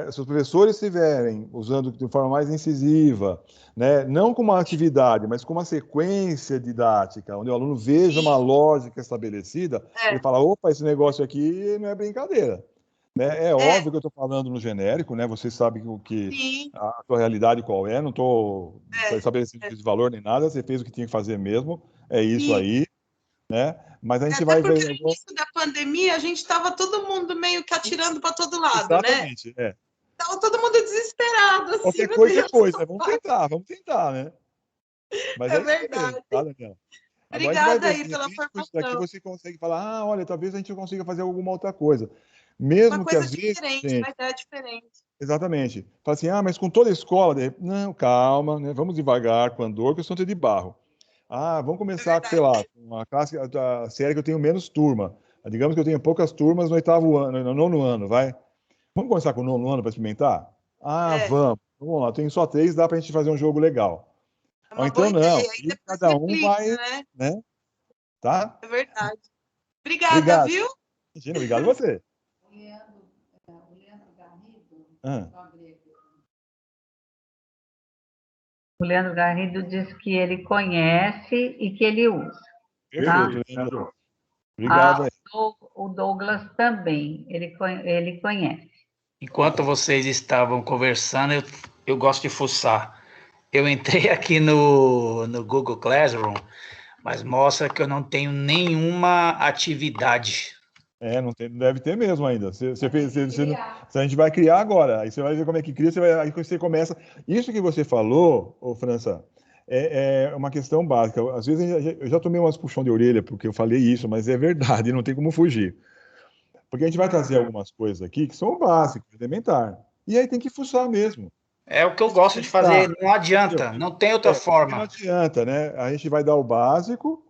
[SPEAKER 1] os professores estiverem usando de forma mais incisiva, né? Não como uma atividade, mas como uma sequência didática, onde o aluno veja uma lógica estabelecida, ele fala, opa, esse negócio aqui não é brincadeira. Né? Óbvio que eu estou falando no genérico, né? Você sabe a sua realidade qual é, não estou estabelecendo esse valor nem nada, você fez o que tinha que fazer mesmo, é isso aí, né? Mas a gente vai ver.
[SPEAKER 4] No início da pandemia, a gente estava todo mundo meio que atirando para todo lado,
[SPEAKER 1] exatamente,
[SPEAKER 4] né? Estava todo mundo desesperado. Assim,
[SPEAKER 1] qualquer coisa é coisa, vamos tentar, né? Mas
[SPEAKER 4] é verdade.
[SPEAKER 1] Mesmo, tá, Daniela?
[SPEAKER 4] Obrigada aí pela formação.
[SPEAKER 1] Isso daqui você consegue falar, olha, talvez a gente consiga fazer alguma outra coisa. Mesmo
[SPEAKER 4] uma coisa
[SPEAKER 1] que às vezes.
[SPEAKER 4] Uma ideia diferente.
[SPEAKER 1] Exatamente. Fala assim, mas com toda a escola, não, calma, né? Vamos devagar, com andor, que eu sou de barro. Vamos começar, sei lá, com uma classe, a série que eu tenho menos turma. Digamos que eu tenho poucas turmas no 8º ano, no 9º ano, vai? Vamos começar com o 9º ano para experimentar? Vamos lá, eu tenho só 3, dá para a gente fazer um jogo legal. Ou então não, e cada um vai, né? Tá?
[SPEAKER 4] É verdade. Obrigada, viu?
[SPEAKER 1] Imagina, obrigado a você.
[SPEAKER 2] O Leandro Garrido diz que ele conhece e que ele usa.
[SPEAKER 1] Perfeito, Leandro. Obrigado.
[SPEAKER 2] O Douglas também, ele conhece.
[SPEAKER 3] Enquanto vocês estavam conversando, eu gosto de fuçar. Eu entrei aqui no Google Classroom, mas mostra que eu não tenho nenhuma atividade.
[SPEAKER 1] Não deve ter mesmo ainda. A gente vai criar agora. Aí você vai ver como é que cria, aí você começa. Isso que você falou, França, é uma questão básica. Às vezes eu já tomei umas puxão de orelha porque eu falei isso, mas é verdade, não tem como fugir. Porque a gente vai trazer algumas coisas aqui que são básicas, elementar. E aí tem que fuçar mesmo.
[SPEAKER 3] É o que eu gosto de fazer, não adianta, não tem outra forma.
[SPEAKER 1] Não adianta, né? A gente vai dar o básico.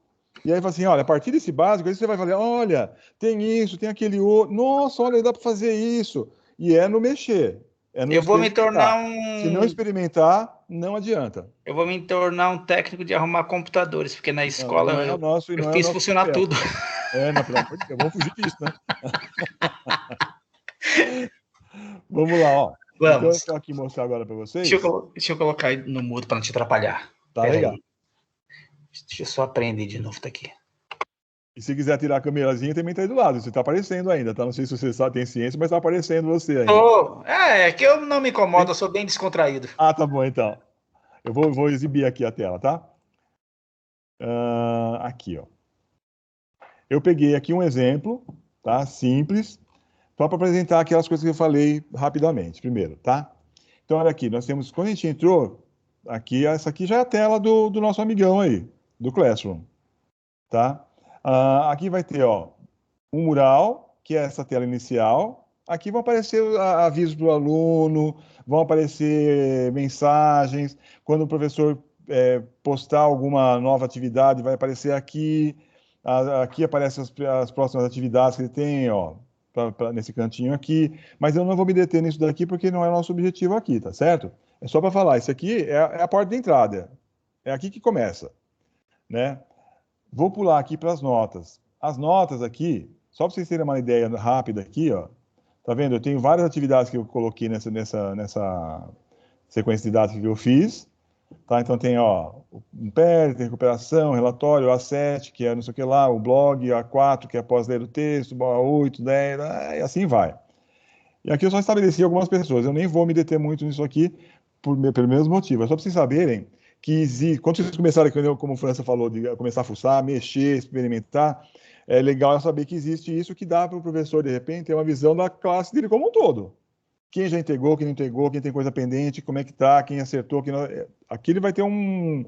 [SPEAKER 1] E aí, fala assim, olha, a partir desse básico, aí você vai falar, olha, tem isso, tem aquele outro. Nossa, olha, dá para fazer isso. E é no mexer.
[SPEAKER 3] Eu vou me tornar um...
[SPEAKER 1] Se não experimentar, não adianta.
[SPEAKER 3] Eu vou me tornar um técnico de arrumar computadores, porque na escola eu fiz funcionar tudo.
[SPEAKER 1] Não, pelo amor de Deus, vamos fugir disso, né? Vamos lá, ó.
[SPEAKER 3] Vamos.
[SPEAKER 1] Então, eu estou aqui mostrar agora para vocês.
[SPEAKER 3] Deixa eu colocar no mudo para não te atrapalhar.
[SPEAKER 1] Tá legal.
[SPEAKER 3] Aí. Deixa eu só aprender de novo daqui.
[SPEAKER 1] E se quiser tirar a câmerazinha, também tá aí do lado. Você tá aparecendo ainda, tá? Não sei se você tem ciência, mas tá aparecendo você ainda.
[SPEAKER 3] É que eu não me incomodo, eu sou bem descontraído.
[SPEAKER 1] Tá bom, então. Eu vou exibir aqui a tela, tá? Aqui, ó. Eu peguei aqui um exemplo, tá? Simples, só para apresentar aquelas coisas que eu falei rapidamente, primeiro, tá? Então, olha aqui, nós temos, quando a gente entrou, aqui, essa aqui já é a tela do nosso amigão aí, do Classroom, tá? Aqui vai ter, ó, um mural, que é essa tela inicial. Aqui vão aparecer avisos para o aluno, vão aparecer mensagens. Quando o professor postar alguma nova atividade, vai aparecer aqui. Aqui aparecem as próximas atividades que ele tem, ó, nesse cantinho aqui. Mas eu não vou me deter nisso daqui, porque não é o nosso objetivo aqui, tá certo? É só para falar, isso aqui é a porta de entrada. É aqui que começa, né? Vou pular aqui para as notas. As notas aqui, só para vocês terem uma ideia rápida aqui, ó. Tá vendo? Eu tenho várias atividades que eu coloquei nessa sequência de dados que eu fiz. Tá? Então tem, ó, um PER, tem recuperação, relatório, A7, que é não sei o que lá, o blog, A4, que é pós-ler do texto, A8, 10, e assim vai. E aqui eu só estabeleci algumas pessoas. Eu nem vou me deter muito nisso aqui pelo mesmo motivo. É só para vocês saberem que existe. Quando vocês começarem, como o França falou, de começar a fuçar, mexer, experimentar, é legal saber que existe isso, que dá para o professor, de repente, ter uma visão da classe dele como um todo. Quem já integrou, quem não integrou, quem tem coisa pendente, como é que tá, quem acertou, quem não... Aqui ele vai ter um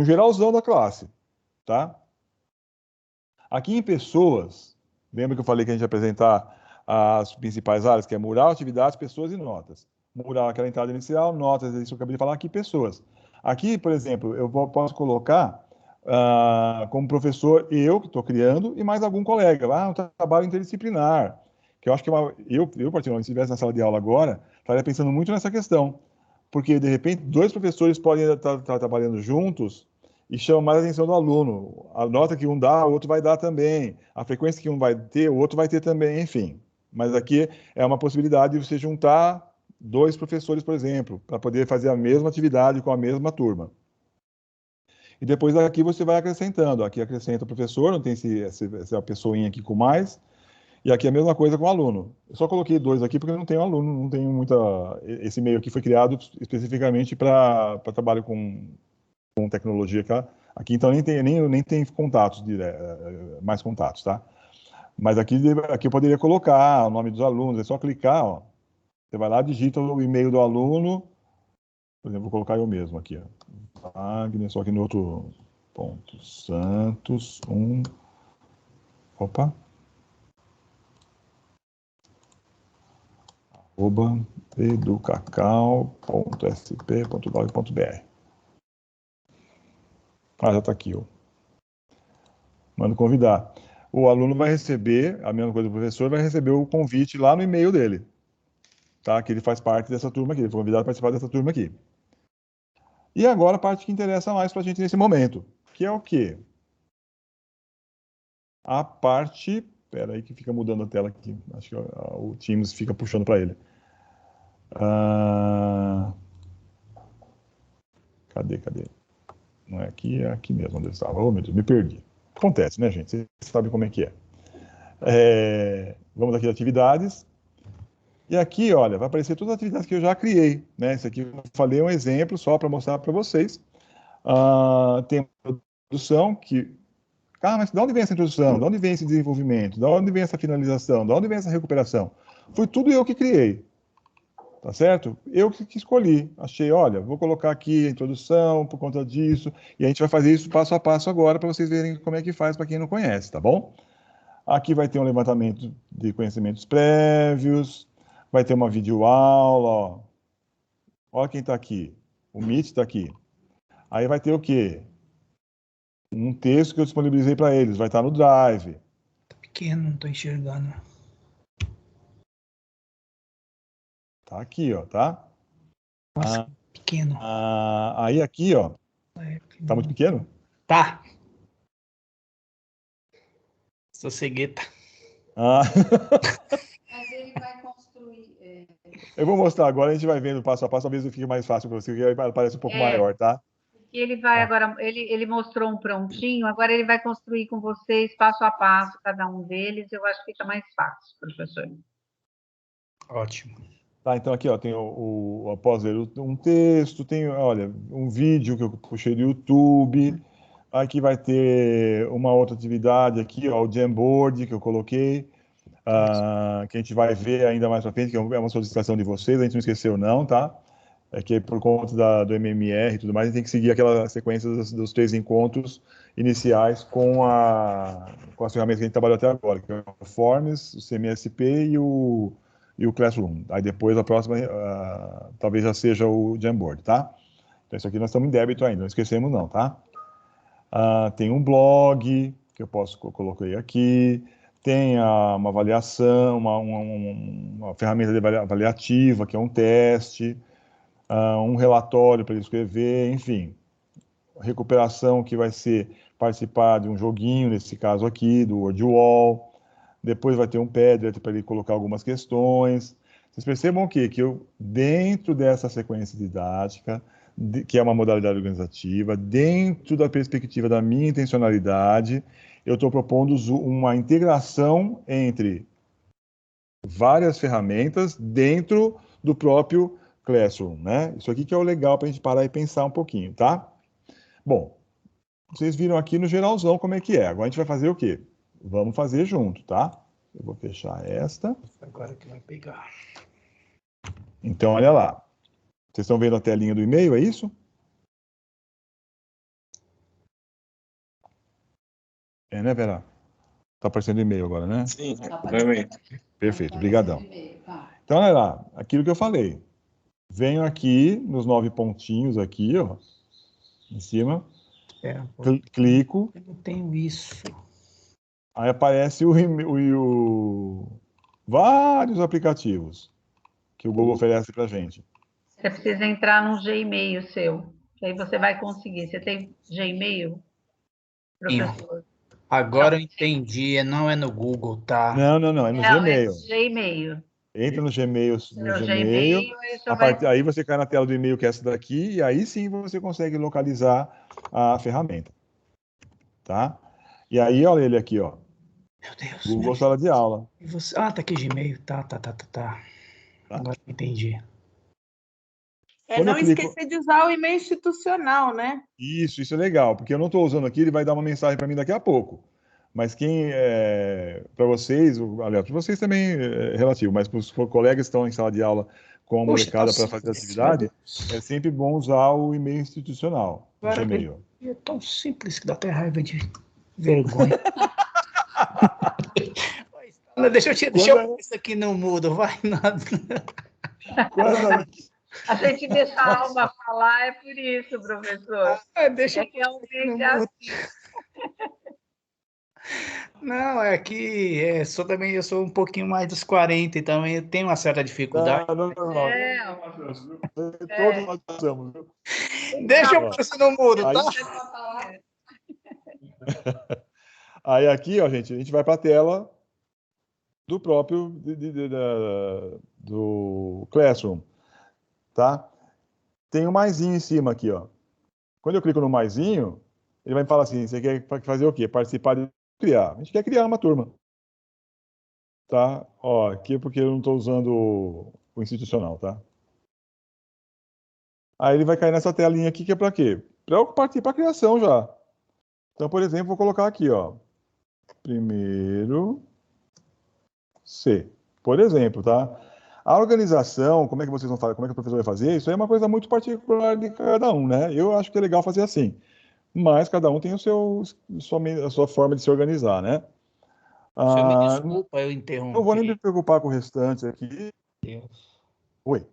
[SPEAKER 1] geralzão da classe, tá? Aqui em pessoas, lembra que eu falei que a gente ia apresentar as principais áreas, que é mural, atividades, pessoas e notas. Mural, aquela entrada inicial, notas, isso eu acabei de falar, aqui pessoas. Aqui, por exemplo, eu posso colocar como professor eu, que estou criando, e mais algum colega. Um trabalho interdisciplinar, que eu acho que eu particularmente, se estivesse na sala de aula agora, estaria pensando muito nessa questão. Porque, de repente, dois professores podem estar trabalhando juntos e chamam mais a atenção do aluno. A nota que um dá, o outro vai dar também. A frequência que um vai ter, o outro vai ter também, enfim. Mas aqui é uma possibilidade de você juntar dois professores, por exemplo, para poder fazer a mesma atividade com a mesma turma. E depois aqui você vai acrescentando. Aqui acrescenta o professor, não tem essa pessoinha aqui com mais. E aqui é a mesma coisa com o aluno. Eu só coloquei dois aqui porque não tem aluno, não tem muita... Esse e-mail aqui foi criado especificamente para trabalho com tecnologia aqui, então nem tem contatos, mais contatos, tá? Mas aqui eu poderia colocar o nome dos alunos, é só clicar, ó. Você vai lá, digita o e-mail do aluno, por exemplo, vou colocar eu mesmo aqui, ó. Wagner, só aqui no outro ponto, Santos, opa, @educacau.sp.gov.br. Já está aqui, ó. Mando convidar. O aluno vai receber, a mesma coisa do professor, vai receber o convite lá no e-mail dele, tá? Que ele faz parte dessa turma aqui, ele foi convidado a participar dessa turma aqui. E agora a parte que interessa mais para a gente nesse momento, que é o quê? A parte... Espera aí que fica mudando a tela aqui, acho que o Teams fica puxando para ele. Cadê? Não é aqui, é aqui mesmo onde eu estava. Oh, meu Deus, me perdi. Acontece, né, gente? Vocês sabem como é que é. Vamos aqui, atividades. E aqui, olha, vai aparecer todas as atividades que eu já criei, né? Isso aqui eu falei um exemplo só para mostrar para vocês. Tem a introdução que... mas de onde vem essa introdução? De onde vem esse desenvolvimento? De onde vem essa finalização? De onde vem essa recuperação? Foi tudo eu que criei, tá certo? Eu que escolhi. Achei, olha, vou colocar aqui a introdução por conta disso, e a gente vai fazer isso passo a passo agora para vocês verem como é que faz para quem não conhece, tá bom? Aqui vai ter um levantamento de conhecimentos prévios, vai ter uma videoaula, ó. Olha quem está aqui. O Meet está aqui. Aí vai ter o quê? Um texto que eu disponibilizei para eles, vai estar no Drive.
[SPEAKER 3] Tá pequeno, não estou enxergando.
[SPEAKER 1] Tá aqui, ó, tá?
[SPEAKER 3] Nossa, pequeno.
[SPEAKER 1] Aí aqui, ó. Tá muito pequeno?
[SPEAKER 3] Tá. Sou cegueta.
[SPEAKER 2] Mas ele vai construir...
[SPEAKER 1] Eu vou mostrar agora, a gente vai vendo passo a passo, talvez fique mais fácil para você, porque parece um pouco maior, tá?
[SPEAKER 2] Ele vai agora, ele mostrou um prontinho, agora ele vai construir com vocês passo a passo, cada um deles, eu acho que fica mais fácil, professor.
[SPEAKER 3] Ótimo.
[SPEAKER 1] Tá, então aqui, ó, tem após ler um texto, tem, olha, um vídeo que eu puxei do YouTube, aqui vai ter uma outra atividade aqui, ó, o Jamboard que eu coloquei, que a gente vai ver ainda mais para frente, que é uma solicitação de vocês, a gente não esqueceu não, tá? É que por conta do MMR e tudo mais, a gente tem que seguir aquela sequência dos 3 encontros iniciais com as ferramentas que a gente trabalhou até agora, que é o Forms, o CMSP e o Classroom. Aí depois a próxima talvez já seja o Jamboard, tá? Então isso aqui nós estamos em débito ainda, não esquecemos não, tá? Tem um blog que eu coloquei aqui, tem uma avaliação, uma ferramenta avaliativa, que é um teste, um relatório para ele escrever, enfim. Recuperação que vai ser participar de um joguinho, nesse caso aqui, do WordWall. Depois vai ter um Padlet para ele colocar algumas questões. Vocês percebam o quê? Que eu, dentro dessa sequência didática, que é uma modalidade organizativa, dentro da perspectiva da minha intencionalidade, eu estou propondo uma integração entre várias ferramentas dentro do próprio Classroom, né? Isso aqui que é o legal para a gente parar e pensar um pouquinho, tá? Bom, vocês viram aqui no geralzão como é que é. Agora a gente vai fazer o quê? Vamos fazer junto, tá? Eu vou fechar esta.
[SPEAKER 3] Agora que vai pegar.
[SPEAKER 1] Então, olha lá. Vocês estão vendo a telinha do e-mail, é isso? É, né, Vera? Tá aparecendo e-mail agora, né?
[SPEAKER 5] Sim, também.
[SPEAKER 1] Perfeito, brigadão. Então, olha lá, aquilo que eu falei. Venho aqui nos 9 pontinhos aqui, ó, em cima. Clico.
[SPEAKER 3] Eu não tenho isso.
[SPEAKER 1] Aí aparece vários aplicativos que o Google oferece pra gente.
[SPEAKER 2] Você precisa entrar num Gmail seu, que aí você vai conseguir. Você tem Gmail, professor?
[SPEAKER 3] Agora eu entendi, não é no Google, tá?
[SPEAKER 1] Não, é no Gmail.
[SPEAKER 2] É Gmail.
[SPEAKER 1] Entra no Gmail,
[SPEAKER 2] Gmail,
[SPEAKER 1] aí você cai na tela do e-mail, que é essa daqui, e aí sim você consegue localizar a ferramenta. Tá? E aí, olha ele aqui, ó.
[SPEAKER 3] Meu Deus.
[SPEAKER 1] Google Sala de Aula.
[SPEAKER 3] E você... Ah, tá aqui Gmail. Tá. Agora eu entendi.
[SPEAKER 1] Quando
[SPEAKER 4] não esquecer de usar o e-mail institucional, né?
[SPEAKER 1] Isso é legal, porque eu não estou usando aqui, ele vai dar uma mensagem para mim daqui a pouco. Mas para vocês, aliás, para vocês também é relativo, mas para os colegas que estão em sala de aula com a molecada para fazer atividade, é sempre bom usar o e-mail institucional, o Gmail.
[SPEAKER 3] É tão simples que dá até raiva de vergonha. Deixa eu pôr isso aqui no mudo, vai nada.
[SPEAKER 2] A gente deixa a alma falar, é por isso, professor.
[SPEAKER 3] Deixa
[SPEAKER 2] é realmente assim.
[SPEAKER 3] Não, é que eu sou um pouquinho mais dos 40, então eu tenho uma certa dificuldade.
[SPEAKER 1] Não. Todos nós passamos, viu?
[SPEAKER 3] Deixa eu pôr isso no mudo, tá?
[SPEAKER 1] Aí aqui, ó, gente, a gente vai para a tela do próprio do Classroom, tá? Tem um maisinho em cima aqui, ó. Quando eu clico no maisinho, ele vai me falar assim, você quer fazer o quê? Participar de criar. A gente quer criar uma turma. Tá? Ó, aqui é porque eu não estou usando o institucional, tá? Aí ele vai cair nessa telinha aqui, que é para quê? Para eu partir para a criação já. Então, por exemplo, vou colocar aqui, ó. Primeiro C. Por exemplo, tá? A organização, como é que vocês vão fazer, como é que o professor vai fazer? Isso aí é uma coisa muito particular de cada um, né? Eu acho que é legal fazer assim. Mas cada um tem a sua forma de se organizar, né?
[SPEAKER 3] Me desculpa, eu interrompi.
[SPEAKER 1] Não vou nem me preocupar com o restante aqui.
[SPEAKER 3] Deus.
[SPEAKER 1] Oi.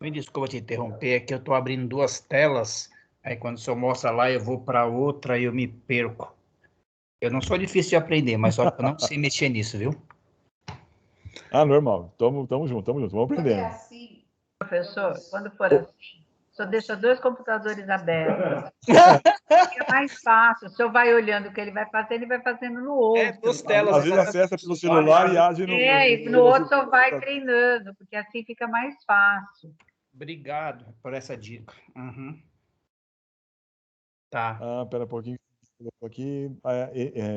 [SPEAKER 3] Me desculpa te interromper, é que eu estou abrindo 2 telas, aí quando o senhor mostra lá, eu vou para outra e eu me perco. Eu não sou difícil de aprender, mas só que eu não sei mexer nisso, viu?
[SPEAKER 1] Normal. Tamo junto, vamos aprendendo.
[SPEAKER 2] Assim, professor, quando for assim, só deixa 2 computadores abertos. É mais fácil. O senhor vai olhando o que ele vai fazendo, ele vai fazendo no outro.
[SPEAKER 3] 2 telas.
[SPEAKER 1] Às vezes acessa pelo celular e age
[SPEAKER 2] no outro o senhor vai treinando, porque assim fica mais fácil.
[SPEAKER 3] Obrigado por essa dica. Uhum. Tá.
[SPEAKER 1] Pera um pouquinho. Aqui,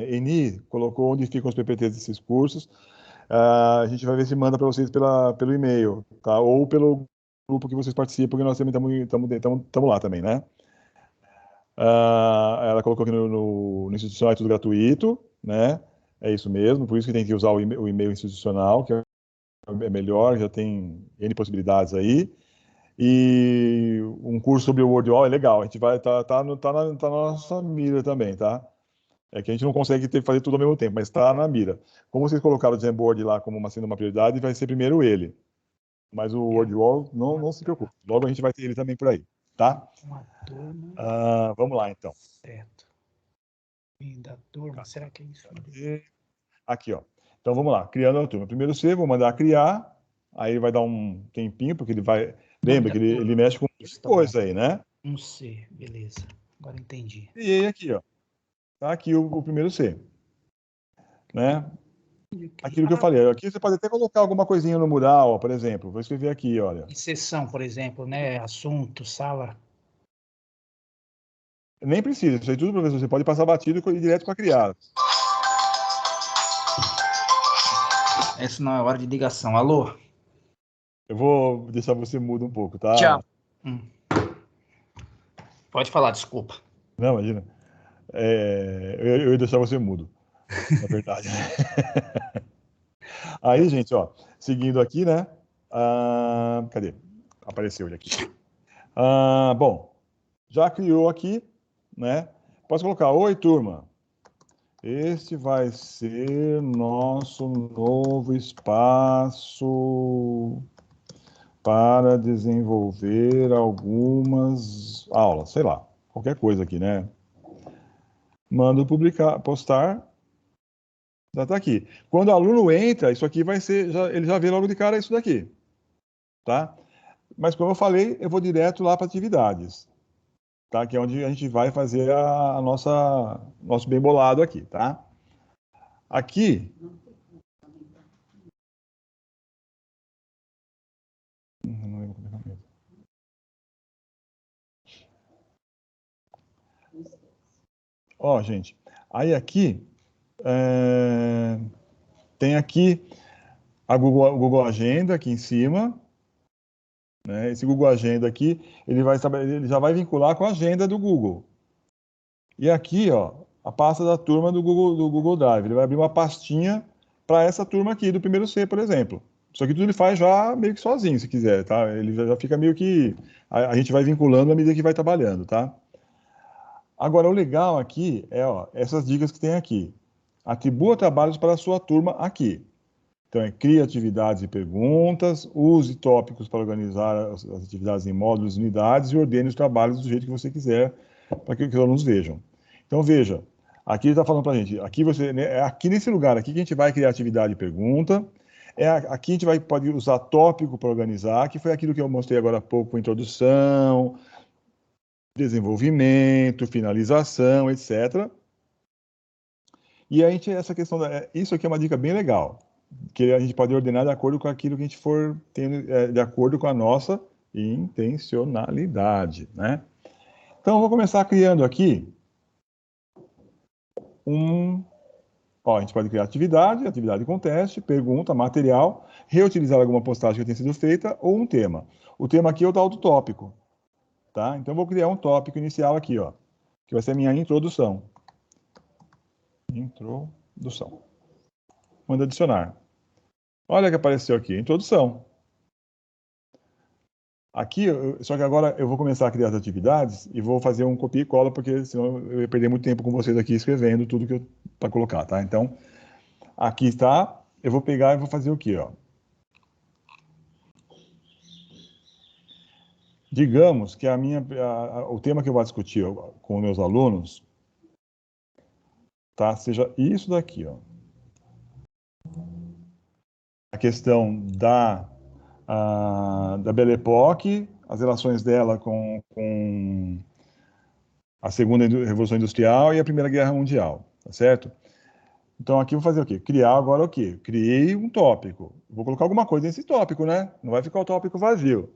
[SPEAKER 1] Eni colocou onde ficam os PPTs desses cursos. A gente vai ver se manda para vocês pelo e-mail, tá? Ou pelo grupo que vocês participam, porque nós também estamos lá também, né? Ela colocou aqui no institucional, é tudo gratuito, né? É isso mesmo, por isso que tem que usar o e-mail institucional, que é melhor, já tem N possibilidades aí. E um curso sobre o WordWall é legal, a gente vai tá na nossa mira também, tá? É que a gente não consegue fazer tudo ao mesmo tempo, mas está na mira. Como vocês colocaram o Jamboard lá como sendo uma prioridade, vai ser primeiro ele. Mas o WordWall, não se preocupe. Logo a gente vai ter ele também por aí, tá? Vamos lá, então.
[SPEAKER 3] Certo. Da turma, será que é isso?
[SPEAKER 1] Aqui, ó. Então vamos lá, criando a turma. Primeiro C, vou mandar criar, aí vai dar um tempinho, porque ele vai... Lembra que ele mexe com coisas aí, né?
[SPEAKER 3] Um C, beleza. Agora entendi.
[SPEAKER 1] E aí aqui, ó. Tá aqui o primeiro C. Né? Aquilo que eu falei. Aqui você pode até colocar alguma coisinha no mural, ó, por exemplo. Vou escrever aqui, olha.
[SPEAKER 3] Em sessão, por exemplo, né? Assunto, sala.
[SPEAKER 1] Nem precisa. Isso aí tudo, professor. Você pode passar batido e ir direto para criar.
[SPEAKER 3] Essa não é hora de ligação. Alô?
[SPEAKER 1] Eu vou deixar você mudo um pouco, tá?
[SPEAKER 3] Tchau. Pode falar, desculpa.
[SPEAKER 1] Não, imagina. Eu ia deixar você mudo, na verdade. Aí, gente, ó, seguindo aqui, né? Cadê? Apareceu ele aqui. Bom, já criou aqui, né? Posso colocar, oi, turma. Este vai ser nosso novo espaço para desenvolver algumas aulas, sei lá, qualquer coisa aqui, né? Mando publicar, postar, já está aqui. Quando o aluno entra, isso aqui vai ser, ele já vê logo de cara isso daqui, tá? Mas como eu falei, eu vou direto lá para atividades, tá? Que é onde a gente vai fazer a nosso bem bolado aqui, tá? Aqui. Não lembro como é que é mesmo. Ó, gente, aí aqui tem aqui a Google Agenda aqui em cima, né? Esse Google Agenda aqui, ele já vai vincular com a agenda do Google. E aqui, ó, a pasta da turma do Google Drive. Ele vai abrir uma pastinha para essa turma aqui do primeiro C, por exemplo. Isso aqui tudo ele faz já meio que sozinho, se quiser, tá? Ele já fica meio que... A gente vai vinculando à medida que vai trabalhando, tá? Agora, o legal aqui é, ó, essas dicas que tem aqui. Atribua trabalhos para a sua turma aqui. Então, crie atividades e perguntas, use tópicos para organizar as atividades em módulos e unidades e ordene os trabalhos do jeito que você quiser para que os alunos vejam. Então, veja, aqui ele está falando para a gente, aqui é aqui nesse lugar aqui que a gente vai criar atividade e pergunta, aqui a gente pode usar tópico para organizar, que foi aquilo que eu mostrei agora há pouco, introdução, desenvolvimento, finalização, etc. E a gente, essa questão, isso aqui é uma dica bem legal, que a gente pode ordenar de acordo com aquilo que a gente for tendo, de acordo com a nossa intencionalidade, né? Então, eu vou começar criando aqui Ó, a gente pode criar atividade com teste, pergunta, material, reutilizar alguma postagem que tenha sido feita ou um tema. O tema aqui é o tal do tópico, tá? Então, eu vou criar um tópico inicial aqui, ó, que vai ser a minha introdução. Introdução. Manda adicionar. Olha o que apareceu aqui, introdução. Aqui, só que agora eu vou começar a criar as atividades e vou fazer um copia e cola, porque senão eu ia perder muito tempo com vocês aqui escrevendo tudo que eu para colocar, tá? Então, aqui está, eu vou pegar e vou fazer o quê, ó? Digamos que o tema que eu vou discutir com meus alunos, tá? Seja isso daqui, ó. A questão da Belle Époque, as relações dela com a Segunda Revolução Industrial e a Primeira Guerra Mundial, tá certo? Então aqui eu vou fazer o quê? Criar agora o quê? Criei um tópico. Vou colocar alguma coisa nesse tópico, né? Não vai ficar o tópico vazio.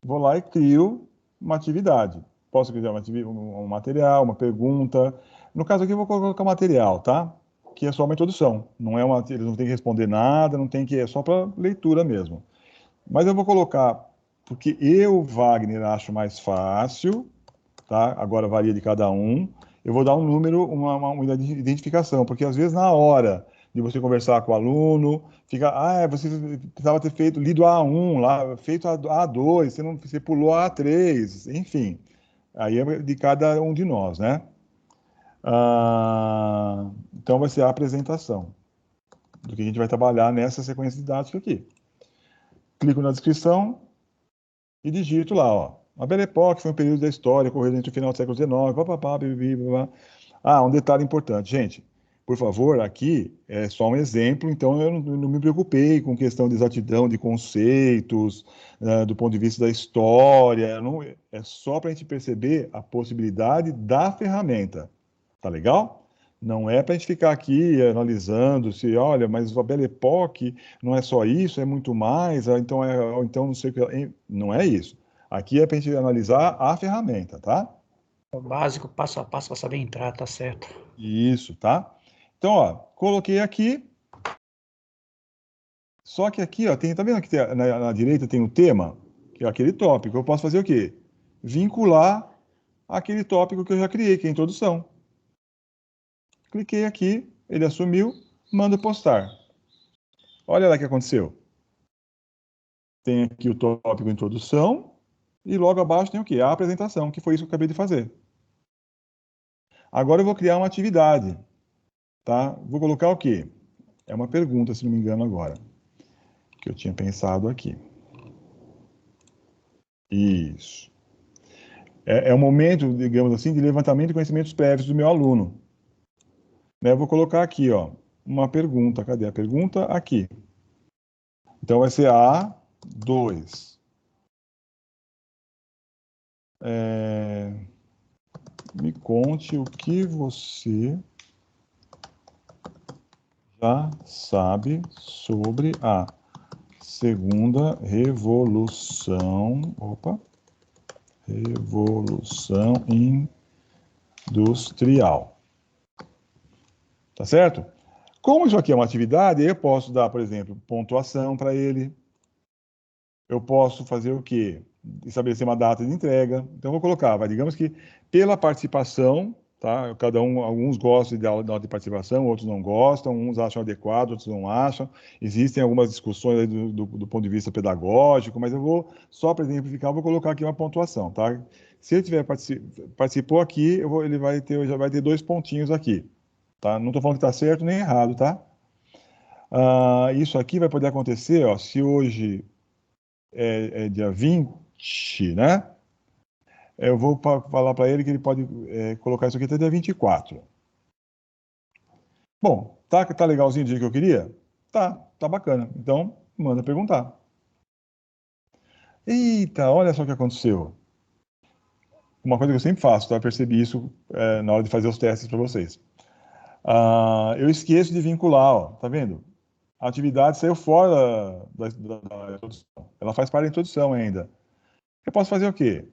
[SPEAKER 1] Vou lá e crio uma atividade. Posso criar um material, uma pergunta. No caso aqui eu vou colocar material, tá? Que é só uma introdução. Não é eles não têm que responder nada, não tem que... É só para leitura mesmo. Mas eu vou colocar, porque eu, Wagner, acho mais fácil, tá? Agora varia de cada um. Eu vou dar um número, uma identificação, porque às vezes na hora de você conversar com o aluno, fica, você precisava ter lido A1 lá, feito A2, você pulou A3, enfim. Aí é de cada um de nós, né? Então vai ser a apresentação do que a gente vai trabalhar nessa sequência didática aqui. Clico na descrição e digito lá, ó. A Belle Époque foi um período da história ocorrido entre o final do século XIX, papapá, blá. Um detalhe importante, gente. Por favor, aqui é só um exemplo, então eu não me preocupei com questão de exatidão de conceitos, do ponto de vista da história, é só para a gente perceber a possibilidade da ferramenta, tá legal? Não é para a gente ficar aqui analisando se, olha, mas a Belle Époque não é só isso, é muito mais, então não sei o que, não é isso. Aqui é para a gente analisar a ferramenta, tá?
[SPEAKER 3] O básico, passo a passo, para saber entrar, tá certo.
[SPEAKER 1] Isso, tá? Então, ó, coloquei aqui. Só que aqui, ó, tá vendo que na direita tem o tema, que é aquele tópico. Eu posso fazer o quê? Vincular aquele tópico que eu já criei, que é a introdução. Cliquei aqui, ele assumiu, mando postar. Olha lá o que aconteceu. Tem aqui o tópico introdução e logo abaixo tem o quê? A apresentação, que foi isso que eu acabei de fazer. Agora eu vou criar uma atividade, tá? Vou colocar o quê? É uma pergunta, se não me engano, agora, que eu tinha pensado aqui. Isso. É um momento, digamos assim, de levantamento de conhecimentos prévios do meu aluno. Né? Eu vou colocar aqui, ó, uma pergunta. Cadê a pergunta? Aqui. Então vai ser A2. Me conte o que você já sabe sobre a segunda revolução. Opa! Revolução industrial. Tá certo? Como isso aqui é uma atividade, eu posso dar, por exemplo, pontuação para ele. Eu posso fazer o quê? Estabelecer uma data de entrega. Então, eu vou colocar, digamos que pela participação, tá? Alguns gostam de aula de participação, outros não gostam, uns acham adequado, outros não acham. Existem algumas discussões aí do ponto de vista pedagógico, mas eu vou, só para exemplificar, eu vou colocar aqui uma pontuação, tá? Se ele tiver participou aqui, ele já vai ter 2 pontinhos aqui, tá? Não estou falando que está certo nem errado, tá? Isso aqui vai poder acontecer, ó, se hoje é dia 20, né? Eu vou falar para ele que ele pode colocar isso aqui até dia 24. Bom, tá legalzinho do jeito que eu queria? Tá bacana. Então, manda perguntar. Eita, olha só o que aconteceu. Uma coisa que eu sempre faço, tá? Eu percebi isso na hora de fazer os testes para vocês. Eu esqueço de vincular, ó, tá vendo? A atividade saiu fora da introdução. Ela faz parte da introdução ainda. Eu posso fazer o quê?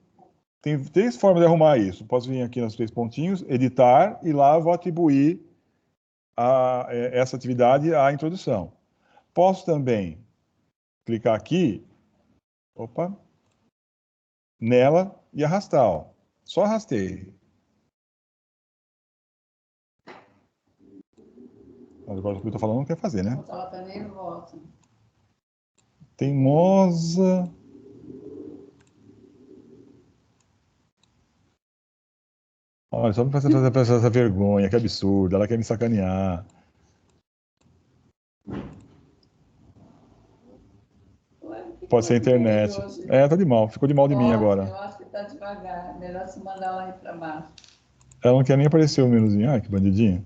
[SPEAKER 1] Tem 3 formas de arrumar isso. Posso vir aqui nos 3 pontinhos, editar, e lá eu vou atribuir essa atividade à introdução. Posso também clicar aqui, opa, nela e arrastar, ó. Só arrastei. Agora o que eu estou falando não quer fazer, né?
[SPEAKER 2] Ela tá nervosa.
[SPEAKER 1] Teimosa. Olha, só para fazer essa vergonha, que absurdo. Ela quer me sacanear. Pode ser a internet. Tá de mal. Ficou de mal de mim agora.
[SPEAKER 2] Eu acho que tá devagar. Melhor se mandar lá para baixo.
[SPEAKER 1] Ela não quer nem aparecer o menuzinho. Ai, que bandidinha.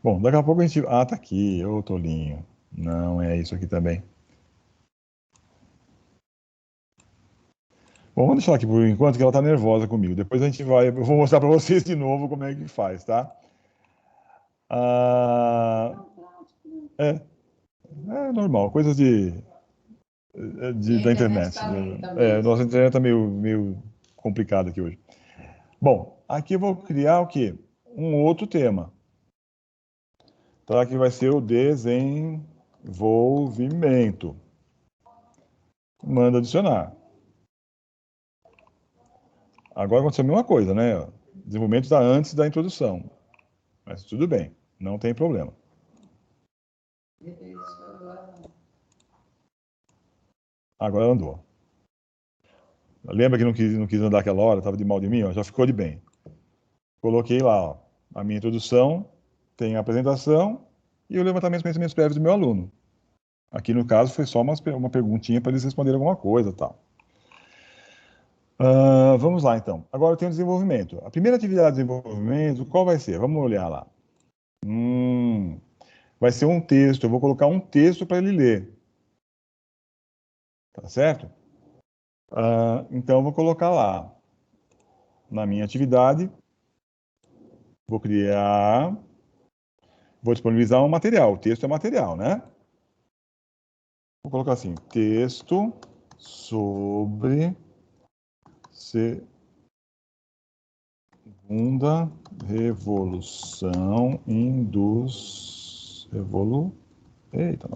[SPEAKER 1] Bom, daqui a pouco a gente... tá aqui. Ô, tolinho. Não, é isso aqui também. Bom, vamos deixar aqui por enquanto, que ela tá nervosa comigo. Depois a gente vai... Eu vou mostrar para vocês de novo como é que faz, tá? É normal. Coisas da internet. Nossa internet tá meio complicada aqui hoje. Bom, aqui eu vou criar o quê? Um outro tema. Tá? Que vai ser o desenvolvimento. Manda adicionar. Agora aconteceu a mesma coisa, né? Desenvolvimento está antes da introdução. Mas tudo bem, não tem problema. Agora andou. Lembra que não quis andar aquela hora? Estava de mal de mim? Ó, já ficou de bem. Coloquei lá, ó, a minha introdução, tem a apresentação e o levantamento de conhecimentos prévios do meu aluno. Aqui, no caso, foi só uma perguntinha para eles responderem alguma coisa e tal. Vamos lá, então. Agora tem o desenvolvimento. A primeira atividade de desenvolvimento, qual vai ser? Vamos olhar lá. Vai ser um texto. Eu vou colocar um texto para ele ler. Tá certo? Então, eu vou colocar lá, na minha atividade, vou disponibilizar um material. O texto é material, né? Vou colocar assim, texto sobre Segunda revolução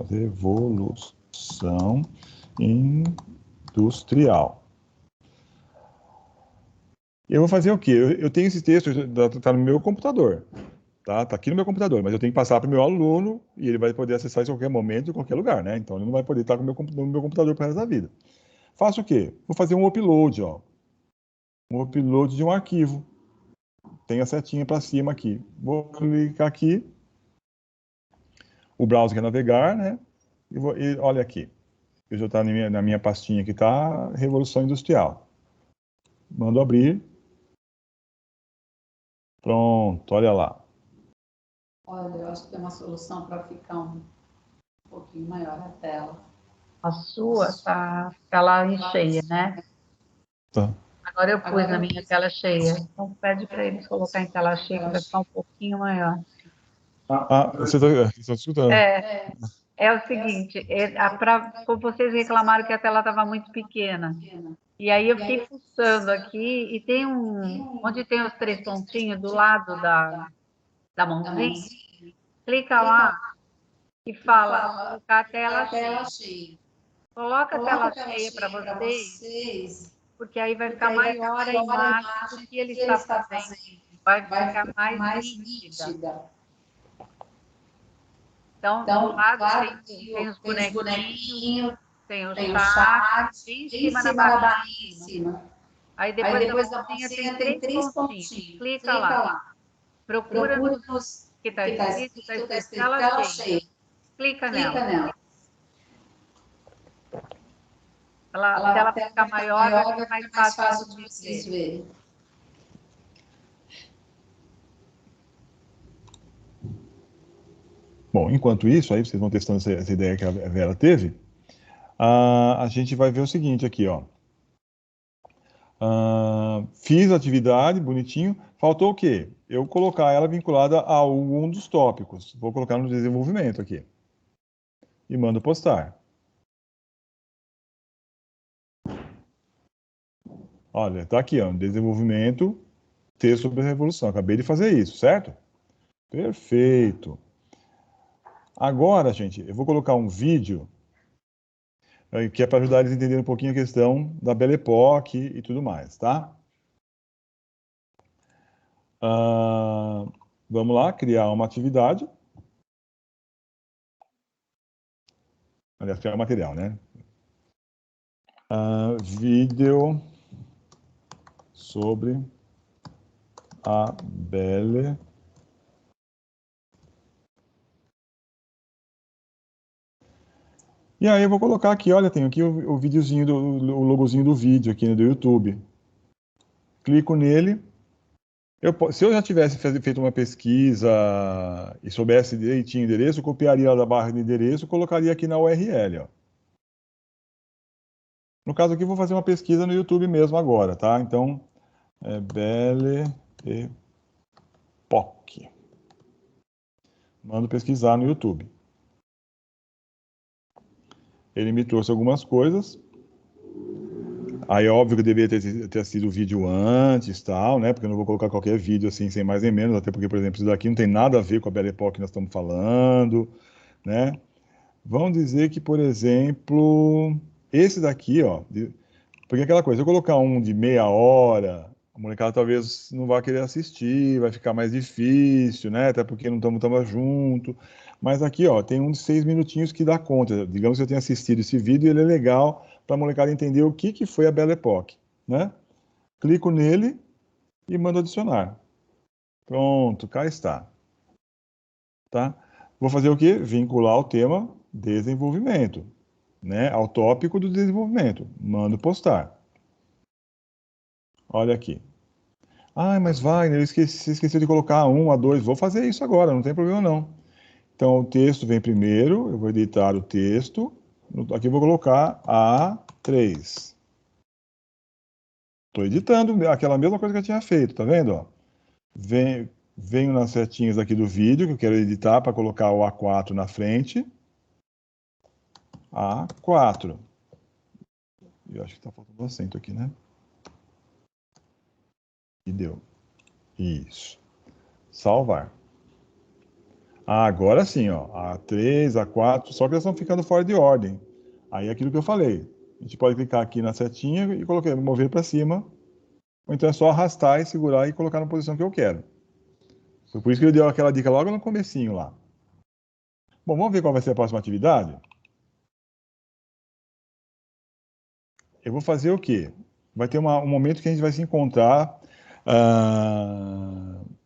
[SPEAKER 1] revolução industrial. Eu vou fazer o quê? Eu tenho esse texto, está no meu computador. Tá aqui no meu computador, mas eu tenho que passar para o meu aluno e ele vai poder acessar isso em qualquer momento, em qualquer lugar, né? Então ele não vai poder estar no meu computador para o resto da vida. Faço o quê? Vou fazer um upload, ó. Um upload de um arquivo. Tem a setinha para cima aqui. Vou clicar aqui. O browser quer navegar, né? E olha aqui. Eu já está na minha pastinha que está Revolução Industrial. Mando abrir. Pronto, olha lá.
[SPEAKER 5] Olha, eu acho que tem uma solução para ficar um pouquinho maior a tela.
[SPEAKER 2] A sua tá lá em cheia, né?
[SPEAKER 1] Tá.
[SPEAKER 2] Agora eu pus na minha tela cheia. Então pede para eles colocar em tela cheia, que vai ficar um pouquinho maior.
[SPEAKER 1] Você está escutando?
[SPEAKER 2] É o seguinte, como vocês reclamaram que a tela estava muito pequena. E aí eu fiquei fuçando aqui e tem onde tem os 3 pontinhos do lado da mãozinha, clica lá e fala colocar a tela cheia. Coloca a tela cheia para vocês, porque aí vai ficar maior a imagem do que ele está fazendo. Vai ficar mais nítida. Então, do lado tem os bonequinhos, tem o chat, bem em cima na barrinha em cima. Aí depois da mãozinha tem 3 pontinhos. Clica lá. Procura nos que está escrito tela cheia. Clica nela. Se ela ficar maior, vai ficar mais fácil de vocês verem.
[SPEAKER 1] Bom, enquanto isso, aí vocês vão testando essa ideia que a Vera teve, a gente vai ver o seguinte aqui, ó. Fiz a atividade, bonitinho. Faltou o quê? Eu colocar ela vinculada a algum dos tópicos. Vou colocar no desenvolvimento aqui. E mando postar. Olha, tá aqui, ó, desenvolvimento, texto sobre a revolução. Acabei de fazer isso, certo? Perfeito. Agora, gente, eu vou colocar um vídeo que é para ajudar eles a entenderem um pouquinho a questão da Belle Époque e tudo mais, tá? Vamos lá, criar uma atividade. Aliás, criar um material, né? Vídeo sobre a Belle E aí eu vou colocar aqui, olha, tem aqui o videozinho, o logozinho do vídeo aqui, né, do YouTube. Clico nele. Se eu já tivesse feito uma pesquisa e soubesse direitinho o endereço, eu copiaria da barra de endereço e colocaria aqui na URL, ó. No caso aqui, eu vou fazer uma pesquisa no YouTube mesmo agora, tá? Então, Belle Époque. Mando pesquisar no YouTube. Ele me trouxe algumas coisas. Aí, óbvio que eu deveria ter assistido o vídeo antes, tal, né? Porque eu não vou colocar qualquer vídeo assim, sem mais nem menos, até porque, por exemplo, isso daqui não tem nada a ver com a Belle Époque que nós estamos falando, né? Vamos dizer que, por exemplo, esse daqui, ó, porque aquela coisa, se eu colocar um de meia hora, a molecada talvez não vá querer assistir, vai ficar mais difícil, né? Até porque não estamos junto. Mas aqui, ó, tem um de 6 minutinhos que dá conta. Digamos que eu tenha assistido esse vídeo e ele é legal para a molecada entender o que foi a Belle Époque, né? Clico nele e mando adicionar. Pronto, cá está. Tá? Vou fazer o quê? Vincular o tema desenvolvimento, né? Ao tópico do desenvolvimento. Mando postar. Olha aqui. Ah, mas Wagner, você esqueceu de colocar A1, A2. Vou fazer isso agora, não tem problema não. Então, o texto vem primeiro, eu vou editar o texto. Aqui eu vou colocar A3. Estou editando aquela mesma coisa que eu tinha feito, tá vendo? Ó? Venho nas setinhas aqui do vídeo, que eu quero editar para colocar o A4 na frente. A4. Eu acho que está faltando um acento aqui, né? E deu. Isso. Salvar. Agora sim, ó, A3, A4, só que elas estão ficando fora de ordem. Aí é aquilo que eu falei. A gente pode clicar aqui na setinha e colocar, mover para cima. Ou então é só arrastar e segurar e colocar na posição que eu quero. Foi por isso que ele deu aquela dica logo no comecinho lá. Bom, vamos ver qual vai ser a próxima atividade? Eu vou fazer o quê? Vai ter um momento que a gente vai se encontrar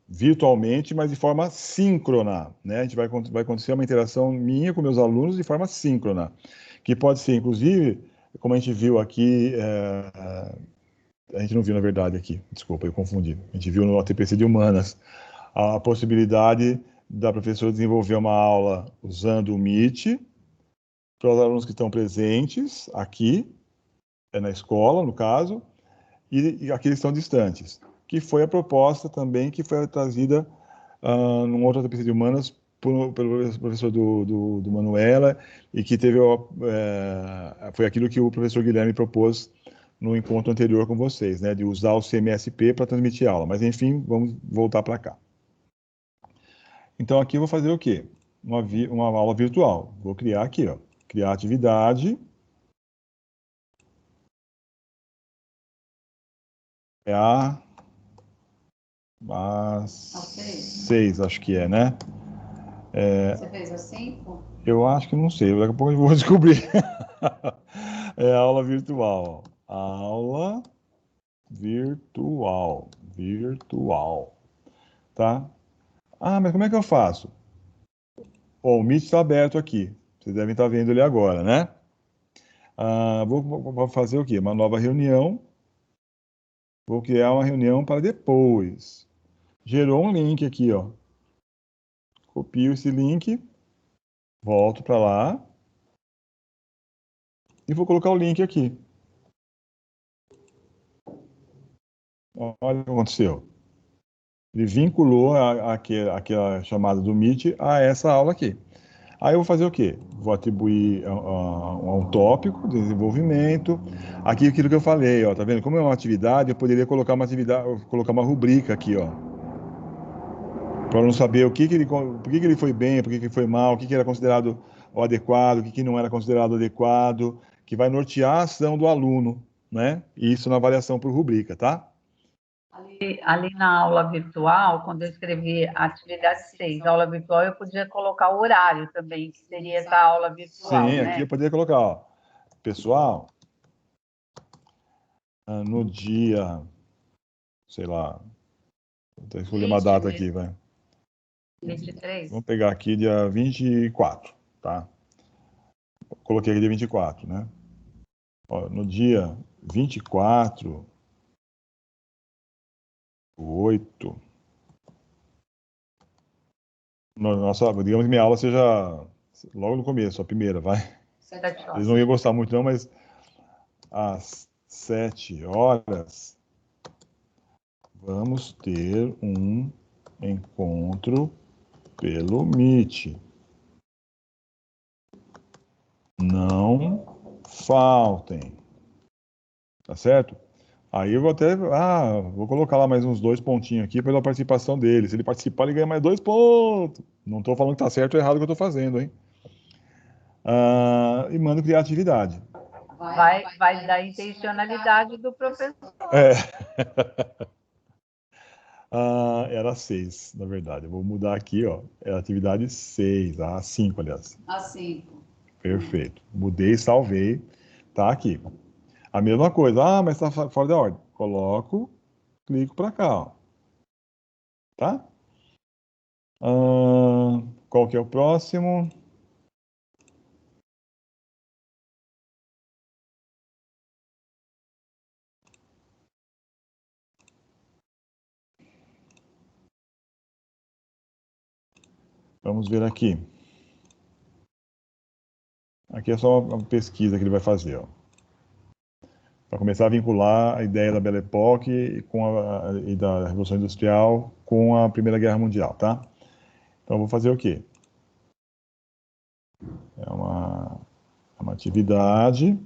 [SPEAKER 1] virtualmente, mas de forma síncrona, né? A gente vai acontecer uma interação minha com meus alunos de forma síncrona, que pode ser, inclusive, como a gente viu aqui, a gente não viu, na verdade, aqui, desculpa, eu confundi. A gente viu no ATPC de Humanas a possibilidade da professora desenvolver uma aula usando o Meet para os alunos que estão presentes aqui, na escola, no caso, e aqueles que estão distantes, que foi a proposta também que foi trazida num outro ATPC de Humanas pelo professor do Manuela, e que teve foi aquilo que o professor Guilherme propôs no encontro anterior com vocês, né, de usar o CMSP para transmitir aula. Mas, enfim, vamos voltar para cá. Então, aqui eu vou fazer o quê? Uma aula virtual. Vou criar aqui, ó, criar atividade. É a 6, acho que é, né?
[SPEAKER 5] Você fez a 5?
[SPEAKER 1] Eu acho que não sei, daqui a pouco eu vou descobrir. É aula virtual. Aula virtual. Virtual. Tá? Ah, mas como é que eu faço? Ó, o Meet está aberto aqui. Vocês devem estar vendo ele agora, né? Vou fazer o quê? Uma nova reunião. Vou criar uma reunião para depois. Gerou um link aqui, ó. Copio esse link. Volto para lá. E vou colocar o link aqui. Olha o que aconteceu. Ele vinculou aquela chamada do Meet a essa aula aqui. Aí eu vou fazer o quê? Vou atribuir um tópico, desenvolvimento. Aqui aquilo que eu falei, ó, tá vendo? Como é uma atividade, eu poderia colocar uma atividade, colocar uma rubrica aqui, ó. Para não saber por que ele foi bem, por que ele foi mal, o que era considerado o adequado, o que não era considerado adequado, que vai nortear a ação do aluno, né? Isso na avaliação por rubrica, tá?
[SPEAKER 2] Ali na aula virtual, quando eu escrevi atividade 6, aula virtual, eu podia colocar o horário também, que seria essa aula virtual,
[SPEAKER 1] Sim,
[SPEAKER 2] né?
[SPEAKER 1] aqui eu poderia colocar, ó, pessoal, no dia, sei lá, vou escolher uma data aqui, vai.
[SPEAKER 2] 23.
[SPEAKER 1] Vamos pegar aqui dia 24, tá? Coloquei aqui dia 24, né? Ó, no dia 24, 8, nossa, digamos que minha aula seja logo no começo, a primeira, vai.
[SPEAKER 2] 7 horas.
[SPEAKER 1] Eles não iam gostar muito não, mas às 7 horas vamos ter um encontro pelo Meet. Não faltem. Tá certo? Aí eu vou até, vou colocar lá mais uns 2 pontinhos aqui pela participação dele. Se ele participar, ele ganha mais 2 pontos. Não estou falando que tá certo ou errado o que eu estou fazendo, hein? E mando criar atividade.
[SPEAKER 2] Vai da intencionalidade do professor.
[SPEAKER 1] É. Era 6, na verdade. Eu vou mudar aqui, ó. É a atividade 6, a 5, aliás.
[SPEAKER 5] A 5.
[SPEAKER 1] Perfeito. Mudei, salvei. Tá aqui. A mesma coisa. Mas tá fora da ordem. Coloco, clico para cá, ó. Tá? Qual que é o próximo? Vamos ver aqui. Aqui é só uma pesquisa que ele vai fazer, ó. Para começar a vincular a ideia da Belle Époque e da Revolução Industrial com a Primeira Guerra Mundial, tá? Então, eu vou fazer o quê? É uma atividade.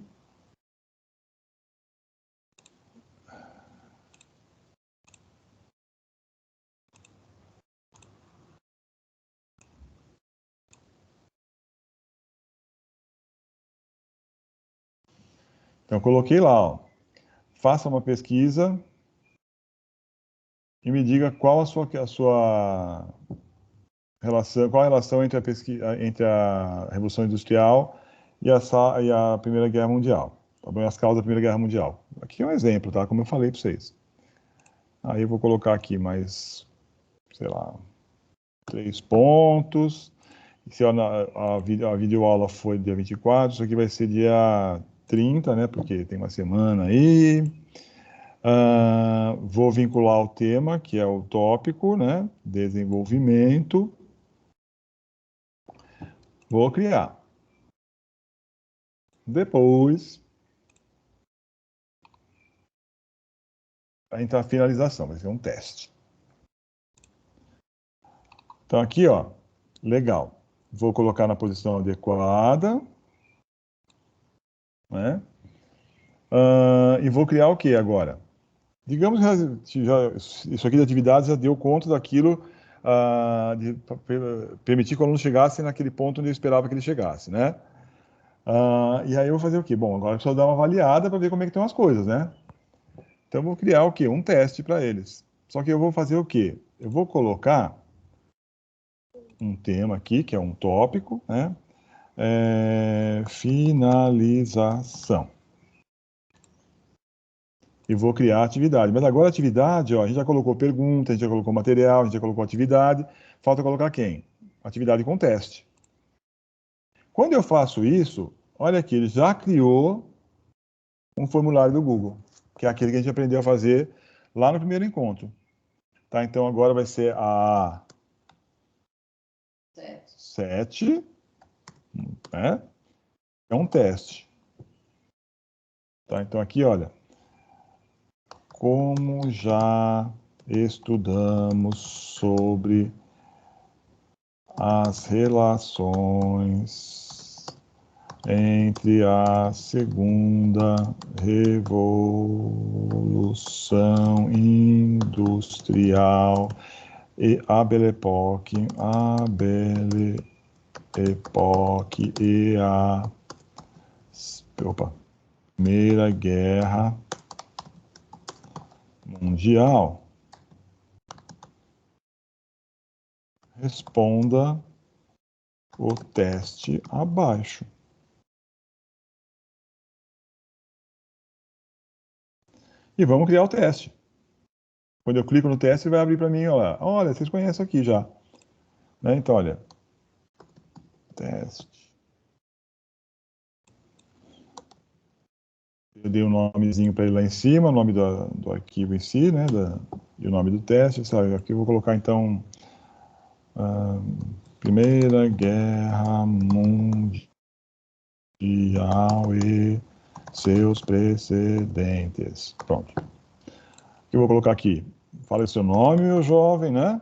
[SPEAKER 1] Então, eu coloquei lá, ó, faça uma pesquisa e me diga qual a sua relação, qual a relação entre a pesquisa, entre a Revolução Industrial e a Primeira Guerra Mundial, tá bom? As causas da Primeira Guerra Mundial. Aqui é um exemplo, tá? Como eu falei para vocês. Aí eu vou colocar aqui mais, sei lá, 3 pontos. Se a videoaula foi dia 24, isso aqui vai ser dia 30, né? Porque tem uma semana aí. Vou vincular o tema, que é o tópico, né? Desenvolvimento. Vou criar. Depois, vai entrar a finalização, vai ser um teste. Então aqui, ó, legal. Vou colocar na posição adequada, né? E vou criar o que agora? Digamos que isso aqui de atividades já deu conta daquilo, de permitir que o aluno chegasse naquele ponto onde eu esperava que ele chegasse, né? E aí eu vou fazer o quê? Bom, agora eu preciso dar uma avaliada para ver como é que estão as coisas, né? Então eu vou criar o quê? Um teste para eles. Só que eu vou fazer o quê? Eu vou colocar um tema aqui, que é um tópico, né? Finalização. E vou criar atividade. Mas agora a atividade, ó, a gente já colocou pergunta, a gente já colocou material, a gente já colocou atividade. Falta colocar quem? Atividade com teste. Quando eu faço isso, olha aqui, ele já criou um formulário do Google, que é aquele que a gente aprendeu a fazer lá no primeiro encontro. Tá? Então agora vai ser a 7, né? É um teste. Tá? Então aqui, olha, como já estudamos sobre as relações entre a Segunda Revolução Industrial e a Belle Époque e a Primeira Guerra Mundial. Responda o teste abaixo. E vamos criar o teste. Quando eu clico no teste, vai abrir para mim, olha, vocês conhecem aqui já. Né? Então, olha, teste. Eu dei um nomezinho para ele lá em cima, o nome do arquivo em si, né? E o nome do teste. Sabe? Aqui eu vou colocar, então, Primeira Guerra Mundial e seus precedentes. Pronto. O que eu vou colocar aqui? Fala o seu nome, meu jovem, né?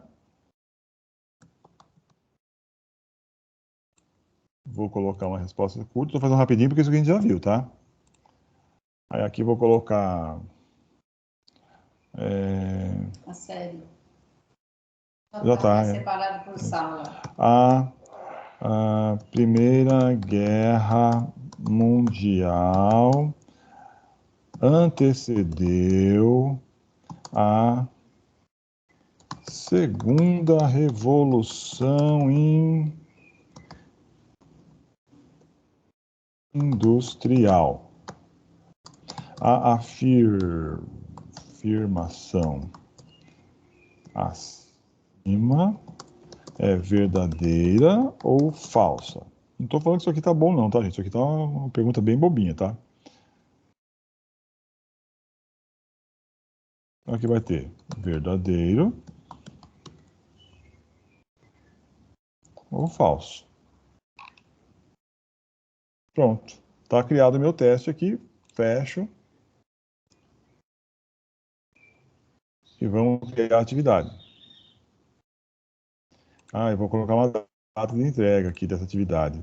[SPEAKER 1] Vou colocar uma resposta curta. Estou fazendo rapidinho porque isso aqui a gente já viu, tá? Aí aqui vou colocar...
[SPEAKER 5] A série.
[SPEAKER 1] Já está.
[SPEAKER 5] Separado por sala.
[SPEAKER 1] A Primeira Guerra Mundial antecedeu a Segunda Revolução Industrial. A afirmação acima é verdadeira ou falsa? Não estou falando que isso aqui tá bom não, tá, gente? Isso aqui tá uma pergunta bem bobinha, tá? Aqui vai ter verdadeiro ou falso. Pronto. Tá criado o meu teste aqui. Fecho. E vamos criar a atividade. Eu vou colocar uma data de entrega aqui dessa atividade.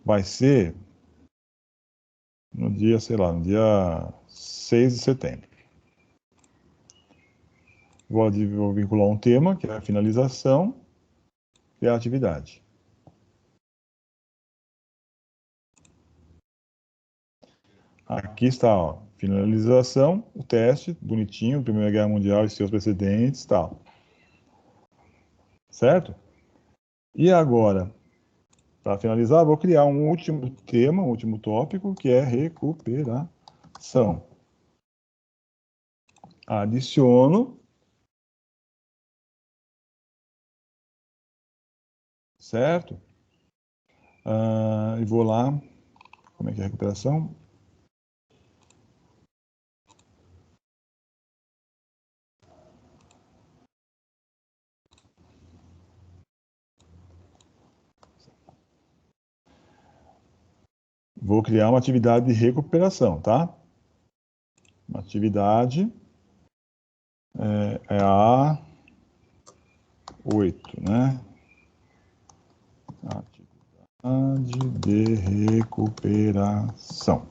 [SPEAKER 1] Vai ser no dia, sei lá, no dia 6 de setembro. Vou vincular um tema, que é a finalização, e a atividade. Aqui está, ó, finalização, o teste, bonitinho, Primeira Guerra Mundial e seus precedentes, tal. Certo? E agora, para finalizar, vou criar um último tema, um último tópico, que é recuperação. Adiciono. Certo? E vou lá. Como é que é a recuperação? Vou criar uma atividade de recuperação, tá? Uma atividade é a 8, né? Atividade de recuperação.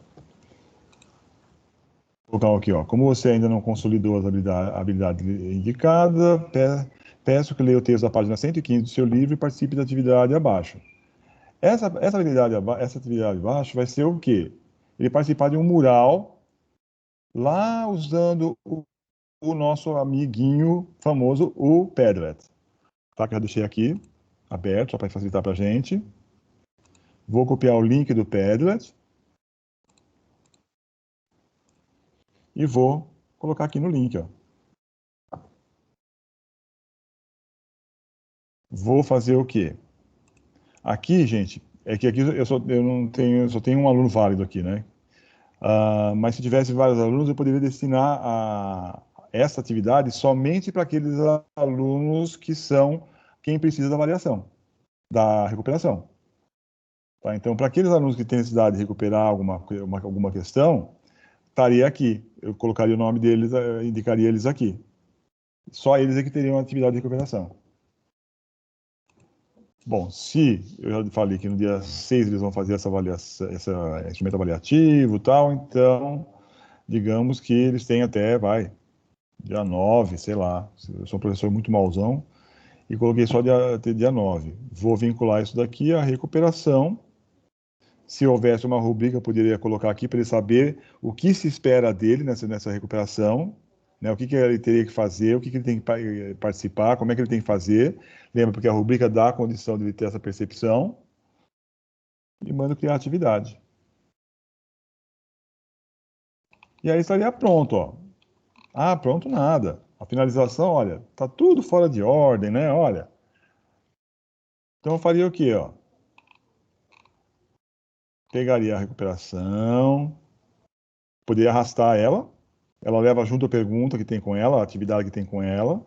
[SPEAKER 1] Vou colocar aqui, ó. Como você ainda não consolidou as habilidades indicadas, peço que leia o texto da página 115 do seu livro e participe da atividade abaixo. Essa atividade abaixo vai ser o quê? Ele participar de um mural lá usando o nosso amiguinho famoso, o Padlet. Tá? Que eu deixei aqui aberto, só para facilitar para a gente. Vou copiar o link do Padlet e vou colocar aqui no link, ó. Vou fazer o quê? Aqui, gente, é que aqui eu só tenho um aluno válido aqui, né? Mas se tivesse vários alunos, eu poderia destinar essa atividade somente para aqueles alunos que são quem precisa da avaliação, da recuperação. Tá? Então, para aqueles alunos que têm necessidade de recuperar alguma questão, estaria aqui. Eu colocaria o nome deles, indicaria eles aqui. Só eles é que teriam atividade de recuperação. Bom, se eu já falei que no dia 6 eles vão fazer essa avaliação, esse instrumento avaliativo e tal, então, digamos que eles têm até, dia 9, sei lá. Eu sou um professor muito mauzão e coloquei só dia 9. Vou vincular isso daqui à recuperação. Se houvesse uma rubrica, eu poderia colocar aqui para ele saber o que se espera dele nessa recuperação, né? O que ele teria que fazer, o que ele tem que participar, como é que ele tem que fazer. Lembra, porque a rubrica dá a condição de ele ter essa percepção. E manda criar a atividade. E aí estaria pronto, ó. Pronto nada. A finalização, olha, tá tudo fora de ordem, né? Olha. Então eu faria o quê, ó? Pegaria a recuperação, poderia arrastar ela leva junto a pergunta que tem com ela, a atividade que tem com ela.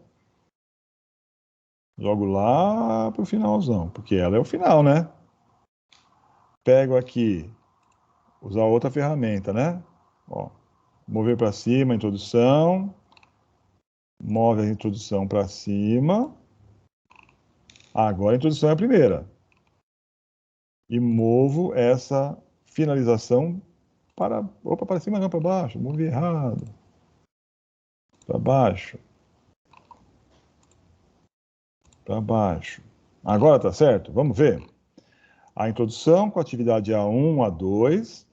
[SPEAKER 1] Jogo lá pro finalzão, porque ela é o final, né? Pego aqui, usar outra ferramenta, né? Ó, mover para cima, introdução. Move a introdução para cima. Agora a introdução é a primeira. E movo essa finalização para cima não, para baixo. Movi errado. Para baixo. Para baixo. Agora tá certo? Vamos ver. A introdução com a atividade A1, A2,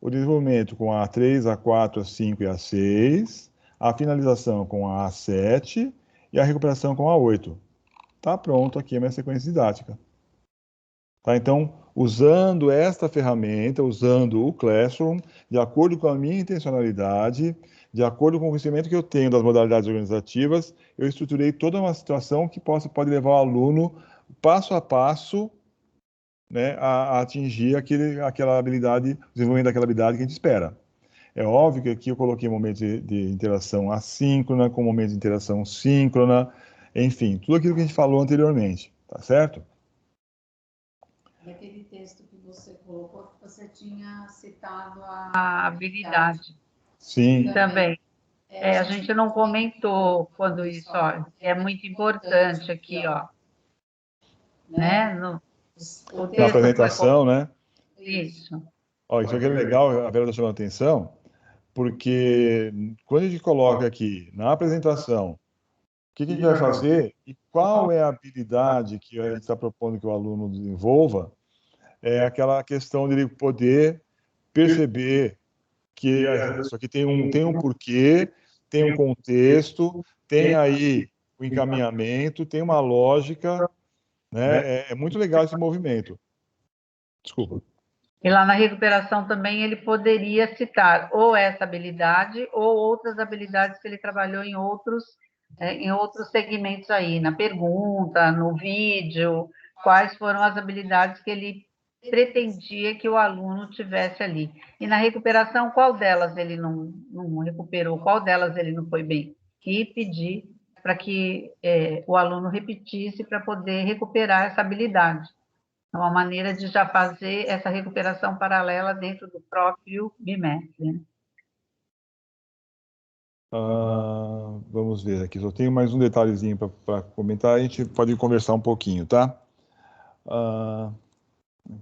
[SPEAKER 1] o desenvolvimento com a A3, A4, A5 e A6, a finalização com a A7 e a recuperação com a A8. Tá pronto aqui a minha sequência didática. Tá? Então, usando esta ferramenta, usando o Classroom, de acordo com a minha intencionalidade, de acordo com o conhecimento que eu tenho das modalidades organizativas, eu estruturei toda uma situação que pode levar o aluno passo a passo, né, a atingir aquela habilidade, o desenvolvimento daquela habilidade que a gente espera. É óbvio que aqui eu coloquei momentos de interação assíncrona, com momentos de interação síncrona, enfim, tudo aquilo que a gente falou anteriormente, tá certo?
[SPEAKER 5] E aquele texto que você colocou, que você tinha citado
[SPEAKER 2] A habilidade.
[SPEAKER 1] Sim.
[SPEAKER 2] Também. A gente não comentou quando isso, ó, é muito importante aqui, ó, né?
[SPEAKER 1] Na apresentação, né?
[SPEAKER 2] Isso.
[SPEAKER 1] Ó, isso aqui é legal, a Vera está chamando a atenção, porque quando a gente coloca aqui na apresentação o que a gente vai fazer e qual é a habilidade que a gente está propondo que o aluno desenvolva, é aquela questão dele poder perceber Isso aqui tem um porquê, tem um contexto, tem aí o encaminhamento, tem uma lógica, né? É muito legal esse movimento. Desculpa.
[SPEAKER 2] E lá na recuperação também ele poderia citar ou essa habilidade ou outras habilidades que ele trabalhou em outros segmentos aí, na pergunta, no vídeo, quais foram as habilidades que ele pretendia que o aluno tivesse ali. E na recuperação, qual delas ele não recuperou, qual delas ele não foi bem? E pedir para que o aluno repetisse para poder recuperar essa habilidade. É uma maneira de já fazer essa recuperação paralela dentro do próprio bimestre. Né?
[SPEAKER 1] Vamos ver aqui, só tenho mais um detalhezinho para comentar, a gente pode conversar um pouquinho, tá?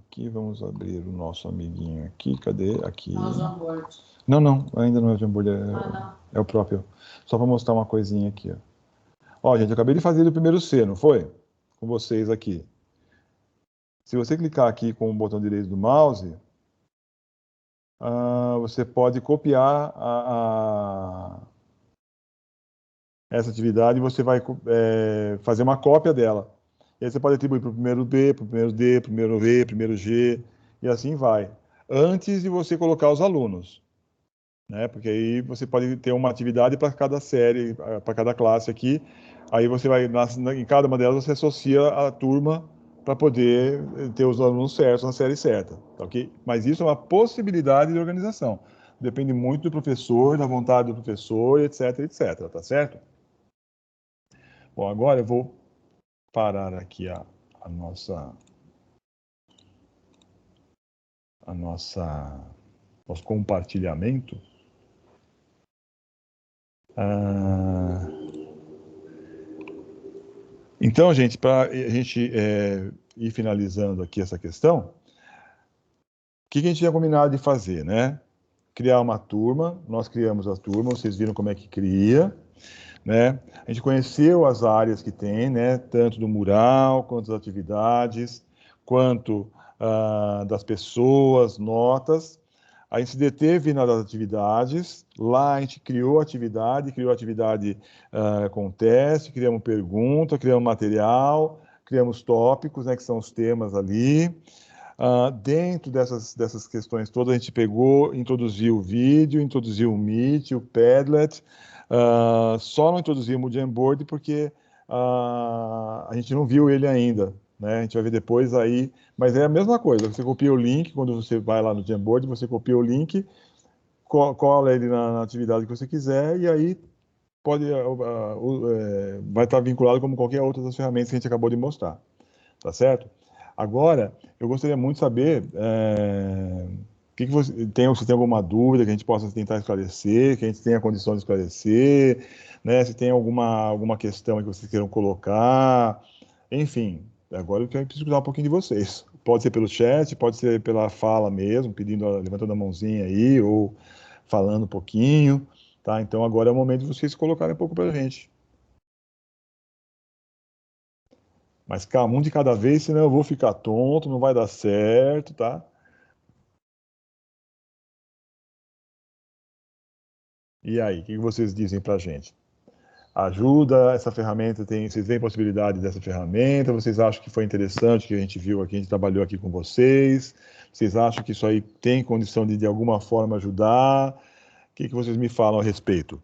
[SPEAKER 1] Aqui, vamos abrir o nosso amiguinho aqui, cadê? Aqui.
[SPEAKER 5] Jamboard.
[SPEAKER 1] Não, ainda não é o Jamboard,
[SPEAKER 5] não.
[SPEAKER 1] É o próprio. Só para mostrar uma coisinha aqui, ó. Ó, gente, eu acabei de fazer do primeiro C, não foi? Com vocês aqui. Se você clicar aqui com o botão direito do mouse, você pode copiar essa atividade e você vai fazer uma cópia dela. E aí você pode atribuir para o primeiro B, para o primeiro D, primeiro E, primeiro G, e assim vai. Antes de você colocar os alunos, né? Porque aí você pode ter uma atividade para cada série, para cada classe aqui. Aí você vai, em cada uma delas, você associa a turma para poder ter os alunos certos na série certa, tá ok? Mas isso é uma possibilidade de organização. Depende muito do professor, da vontade do professor, etc, etc, tá certo? Bom, agora eu vou parar aqui nosso compartilhamento. Então, gente, para a gente ir finalizando aqui essa questão, o que a gente tinha combinado de fazer, né? Criar uma turma, nós criamos a turma, vocês viram como é que cria, né? A gente conheceu as áreas que tem, né? Tanto do mural, quanto das atividades, quanto das pessoas, notas. A gente se deteve nas atividades, lá a gente criou a atividade com teste, criamos pergunta, criamos material, criamos tópicos, né, que são os temas ali. Dentro dessas questões todas, a gente pegou, introduziu o vídeo, introduziu o Meet, o Padlet, só não introduzimos o Jamboard porque a gente não viu ele ainda, né? A gente vai ver depois aí, mas é a mesma coisa, você copia o link, quando você vai lá no Jamboard, você copia o link, cola ele na atividade que você quiser, e aí vai estar vinculado como qualquer outra das ferramentas que a gente acabou de mostrar, tá certo? Agora, eu gostaria muito de saber se tem alguma dúvida que a gente possa tentar esclarecer, que a gente tenha condição de esclarecer, né? Se tem alguma questão que vocês queiram colocar, enfim. Agora eu preciso escutar um pouquinho de vocês. Pode ser pelo chat, pode ser pela fala mesmo, levantando a mãozinha aí, ou falando um pouquinho, tá? Então agora é o momento de vocês colocarem um pouco para a gente. Mas calma, um de cada vez, senão eu vou ficar tonto, não vai dar certo, tá? E aí, o que vocês dizem pra gente? Ajuda essa ferramenta? Vocês veem possibilidade dessa ferramenta? Vocês acham que foi interessante que a gente viu aqui, a gente trabalhou aqui com vocês? Vocês acham que isso aí tem condição de alguma forma ajudar? O que vocês me falam a respeito?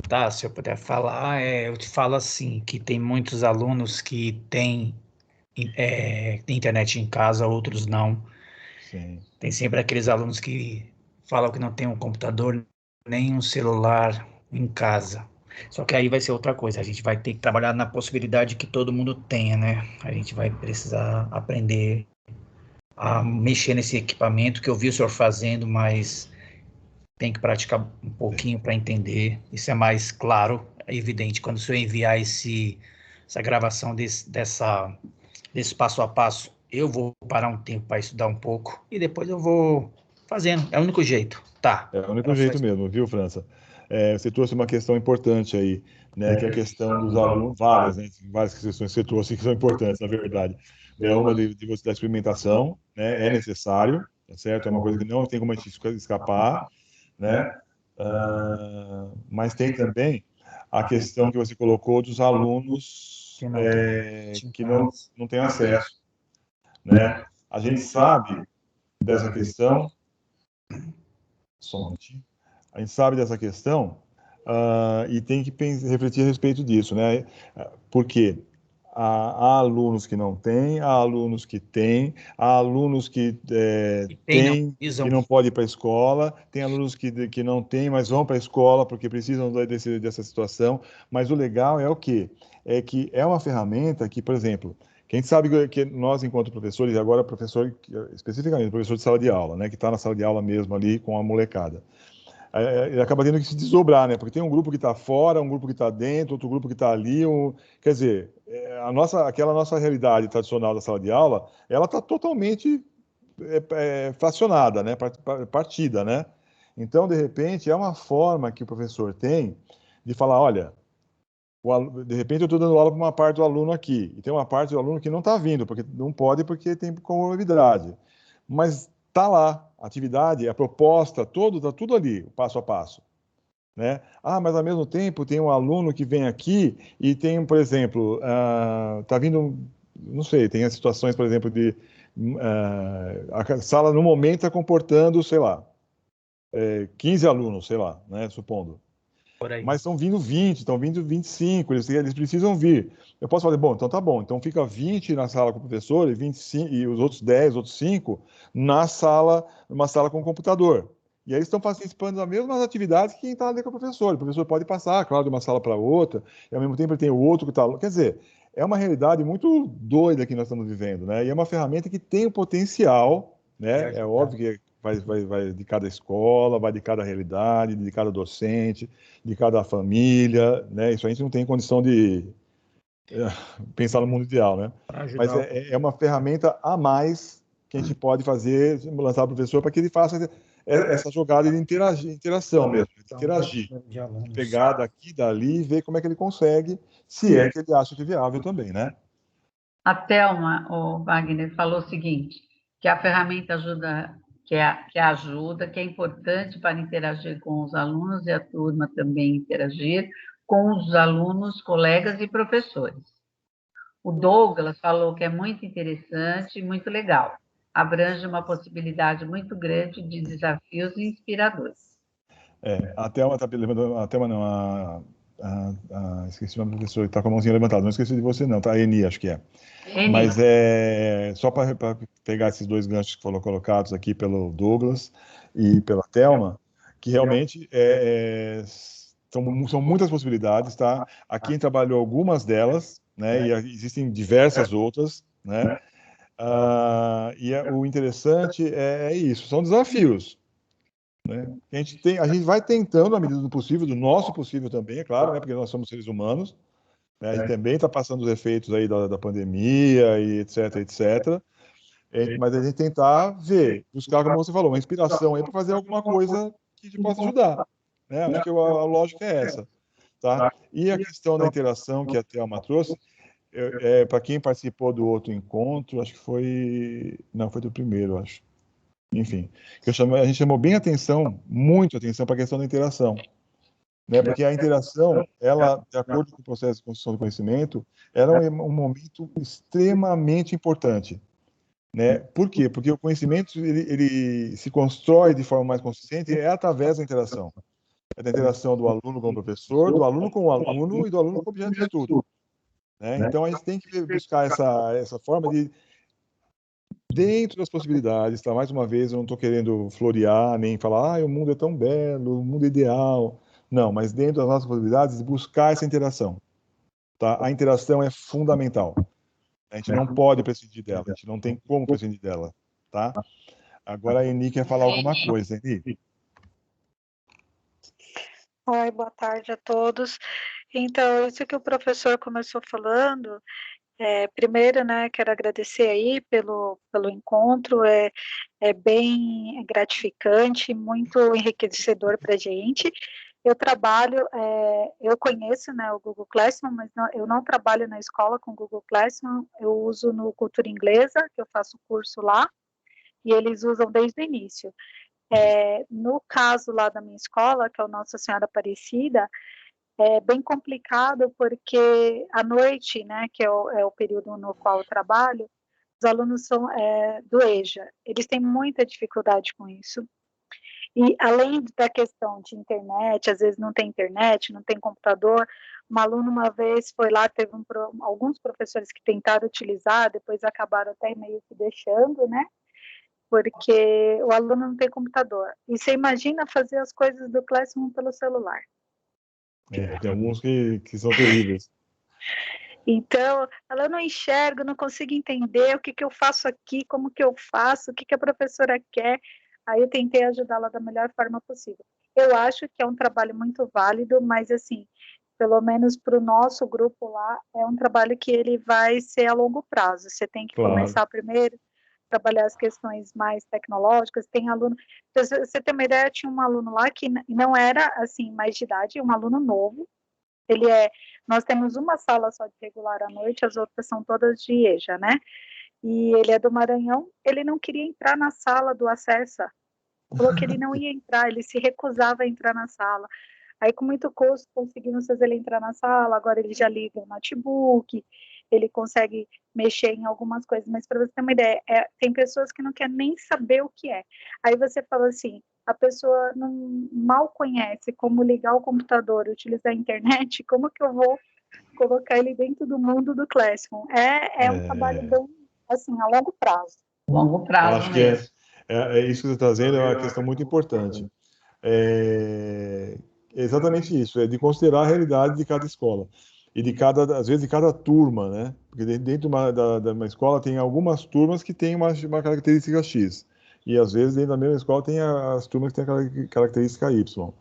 [SPEAKER 3] Tá, se eu puder falar, eu te falo assim, que tem muitos alunos que têm internet em casa, outros não.
[SPEAKER 1] Sim.
[SPEAKER 3] Tem sempre aqueles alunos que falam que não tem um computador nem um celular em casa. Só que aí vai ser outra coisa, a gente vai ter que trabalhar na possibilidade que todo mundo tenha, né? A gente vai precisar aprender a mexer nesse equipamento que eu vi o senhor fazendo, mas tem que praticar um pouquinho para entender. Isso é mais claro, é evidente. Quando o senhor enviar essa gravação desse passo a passo, eu vou parar um tempo para estudar um pouco e depois eu vou fazendo. É o único jeito, tá?
[SPEAKER 1] É o único jeito mesmo, viu, França? Você trouxe uma questão importante aí, né? Que é a questão dos alunos, várias questões que você trouxe que são importantes, na verdade. É uma de você da experimentação, né? É necessário, tá certo? É uma coisa que não tem como a gente escapar, né? Mas tem também a questão que você colocou dos alunos que não têm acesso, né? A gente sabe dessa questão, só um minutinho. A gente sabe dessa questão e tem que refletir a respeito disso, né? Porque há alunos que não têm, há alunos que têm, há alunos que têm e não podem ir para a escola, tem alunos que não têm, mas vão para a escola porque precisam dessa situação. Mas o legal é o quê? É que é uma ferramenta que, por exemplo, que a gente sabe que nós, enquanto professores, e agora professor, especificamente professor de sala de aula, né, que está na sala de aula mesmo ali com a molecada, ele acaba tendo que se desdobrar, né? Porque tem um grupo que está fora, um grupo que está dentro, outro grupo que está ali. Quer dizer, aquela nossa realidade tradicional da sala de aula, ela está totalmente fracionada, né? Partida, né? Então, de repente, é uma forma que o professor tem de falar, olha, de repente eu estou dando aula para uma parte do aluno aqui, e tem uma parte do aluno que não está vindo, porque não pode, porque tem comorbidade. Mas está lá, a atividade, a proposta, está tudo ali, passo a passo. Né? Mas ao mesmo tempo tem um aluno que vem aqui e tem, por exemplo, está vindo, não sei, tem as situações, por exemplo, de a sala no momento está comportando, sei lá, 15 alunos, sei lá, né, supondo. Mas estão vindo 20, estão vindo 25, eles precisam vir. Eu posso falar, bom, então tá bom, então fica 20 na sala com o professor e 25, e os outros 10, outros 5 na sala, numa sala com o computador. E aí eles estão participando das mesmas atividades que quem está ali com o professor. O professor pode passar, claro, de uma sala para outra, e ao mesmo tempo ele tem o outro que está. Quer dizer, é uma realidade muito doida que nós estamos vivendo, né? E é uma ferramenta que tem o potencial, né? É óbvio que vai de cada escola, vai de cada realidade, de cada docente, de cada família, né? Isso a gente não tem condição de pensar no mundo ideal, né? Mas é uma ferramenta a mais que a gente pode fazer, lançar para o professor para que ele faça essa jogada de interação mesmo, de interagir, de pegar daqui, dali e ver como é que ele consegue, se é que ele acha que é viável também, né?
[SPEAKER 2] A Thelma, o Wagner, falou o seguinte, que a ferramenta ajuda, que ajuda, que é importante para interagir com os alunos e a turma também interagir com os alunos, colegas e professores. O Douglas falou que é muito interessante e muito legal. Abrange uma possibilidade muito grande de desafios inspiradores.
[SPEAKER 1] A Thelma está levantando, a Thelma não, esqueci o nome do professor, está com a mãozinha levantada, não esqueci de você não, tá? A Eni, acho que é. Eni. Mas só para pegar esses dois ganchos que foram colocados aqui pelo Douglas e pela Thelma, que realmente são muitas possibilidades, tá? Aqui a gente trabalhou algumas delas, né? E existem diversas outras, né? O interessante é isso, são desafios. Né? A gente vai tentando, na medida do possível, do nosso possível também, é claro, né? Porque nós somos seres humanos, né? A gente também está passando os efeitos aí da pandemia e etc, etc. Mas a gente tentar ver, buscar, como você falou, uma inspiração aí para fazer alguma coisa que te possa ajudar. Né? Acho que a lógica é essa. Tá? E a questão da interação que a Thelma trouxe, para quem participou do outro encontro, acho que foi. Não, foi do primeiro, acho. Enfim, a gente chamou bem atenção, muito atenção para a questão da interação. Né? Porque a interação, ela, de acordo com o processo de construção do conhecimento, era um momento extremamente importante. Né? Por quê? Porque o conhecimento ele se constrói de forma mais consistente através da interação. É da interação do aluno com o professor, do aluno com o aluno e do aluno com o objeto de estudo. Né? Então, a gente tem que buscar essa forma de, dentro das possibilidades, tá? Mais uma vez, eu não estou querendo florear, nem falar, o mundo é tão belo, o mundo é ideal. Não, mas dentro das nossas possibilidades, buscar essa interação. Tá? A interação é fundamental. A gente não pode prescindir dela, a gente não tem como prescindir dela. Tá? Agora a Eni quer falar alguma coisa, Eni.
[SPEAKER 6] Oi, boa tarde a todos. Então, isso que o professor começou falando, primeiro, né, quero agradecer aí pelo encontro, é bem gratificante, muito enriquecedor para a gente. Eu trabalho, eu conheço, né, o Google Classroom, mas eu não trabalho na escola com Google Classroom, eu uso no Cultura Inglesa, que eu faço curso lá, e eles usam desde o início. No caso lá da minha escola, que é o Nossa Senhora Aparecida, é bem complicado porque à noite, né, que é o período no qual eu trabalho, os alunos são do EJA, eles têm muita dificuldade com isso. E além da questão de internet, às vezes não tem internet, não tem computador, uma aluna uma vez foi lá, teve alguns professores que tentaram utilizar, depois acabaram até meio que deixando, né? Porque o aluno não tem computador. E você imagina fazer as coisas do Classroom pelo celular.
[SPEAKER 1] Tem alguns que são terríveis.
[SPEAKER 6] Então, ela não enxerga, não consigo entender o que eu faço aqui, como que eu faço, o que a professora quer. Aí eu tentei ajudá-la da melhor forma possível. Eu acho que é um trabalho muito válido, mas assim, pelo menos para o nosso grupo lá, é um trabalho que ele vai ser a longo prazo. Você tem que começar primeiro, trabalhar as questões mais tecnológicas. Tem aluno, pra você ter uma ideia, tinha um aluno lá que não era assim mais de idade, um aluno novo. Nós temos uma sala só de regular à noite, as outras são todas de EJA, né? E ele é do Maranhão, ele não queria entrar na sala do Acessa, falou que ele não ia entrar, ele se recusava a entrar na sala. Aí, com muito custo, conseguimos fazer ele entrar na sala, agora ele já liga o notebook, ele consegue mexer em algumas coisas, mas para você ter uma ideia, tem pessoas que não querem nem saber o que é. Aí você fala assim, a pessoa mal conhece como ligar o computador e utilizar a internet, como que eu vou colocar ele dentro do mundo do Classroom? Um trabalho bem, assim, a longo prazo.
[SPEAKER 2] Longo prazo.
[SPEAKER 1] Eu acho que isso que você está trazendo é uma questão muito importante. É exatamente isso, é de considerar a realidade de cada escola e às vezes de cada turma, né? Porque dentro de uma escola tem algumas turmas que têm uma característica X e às vezes dentro da mesma escola tem as turmas que têm a característica Y.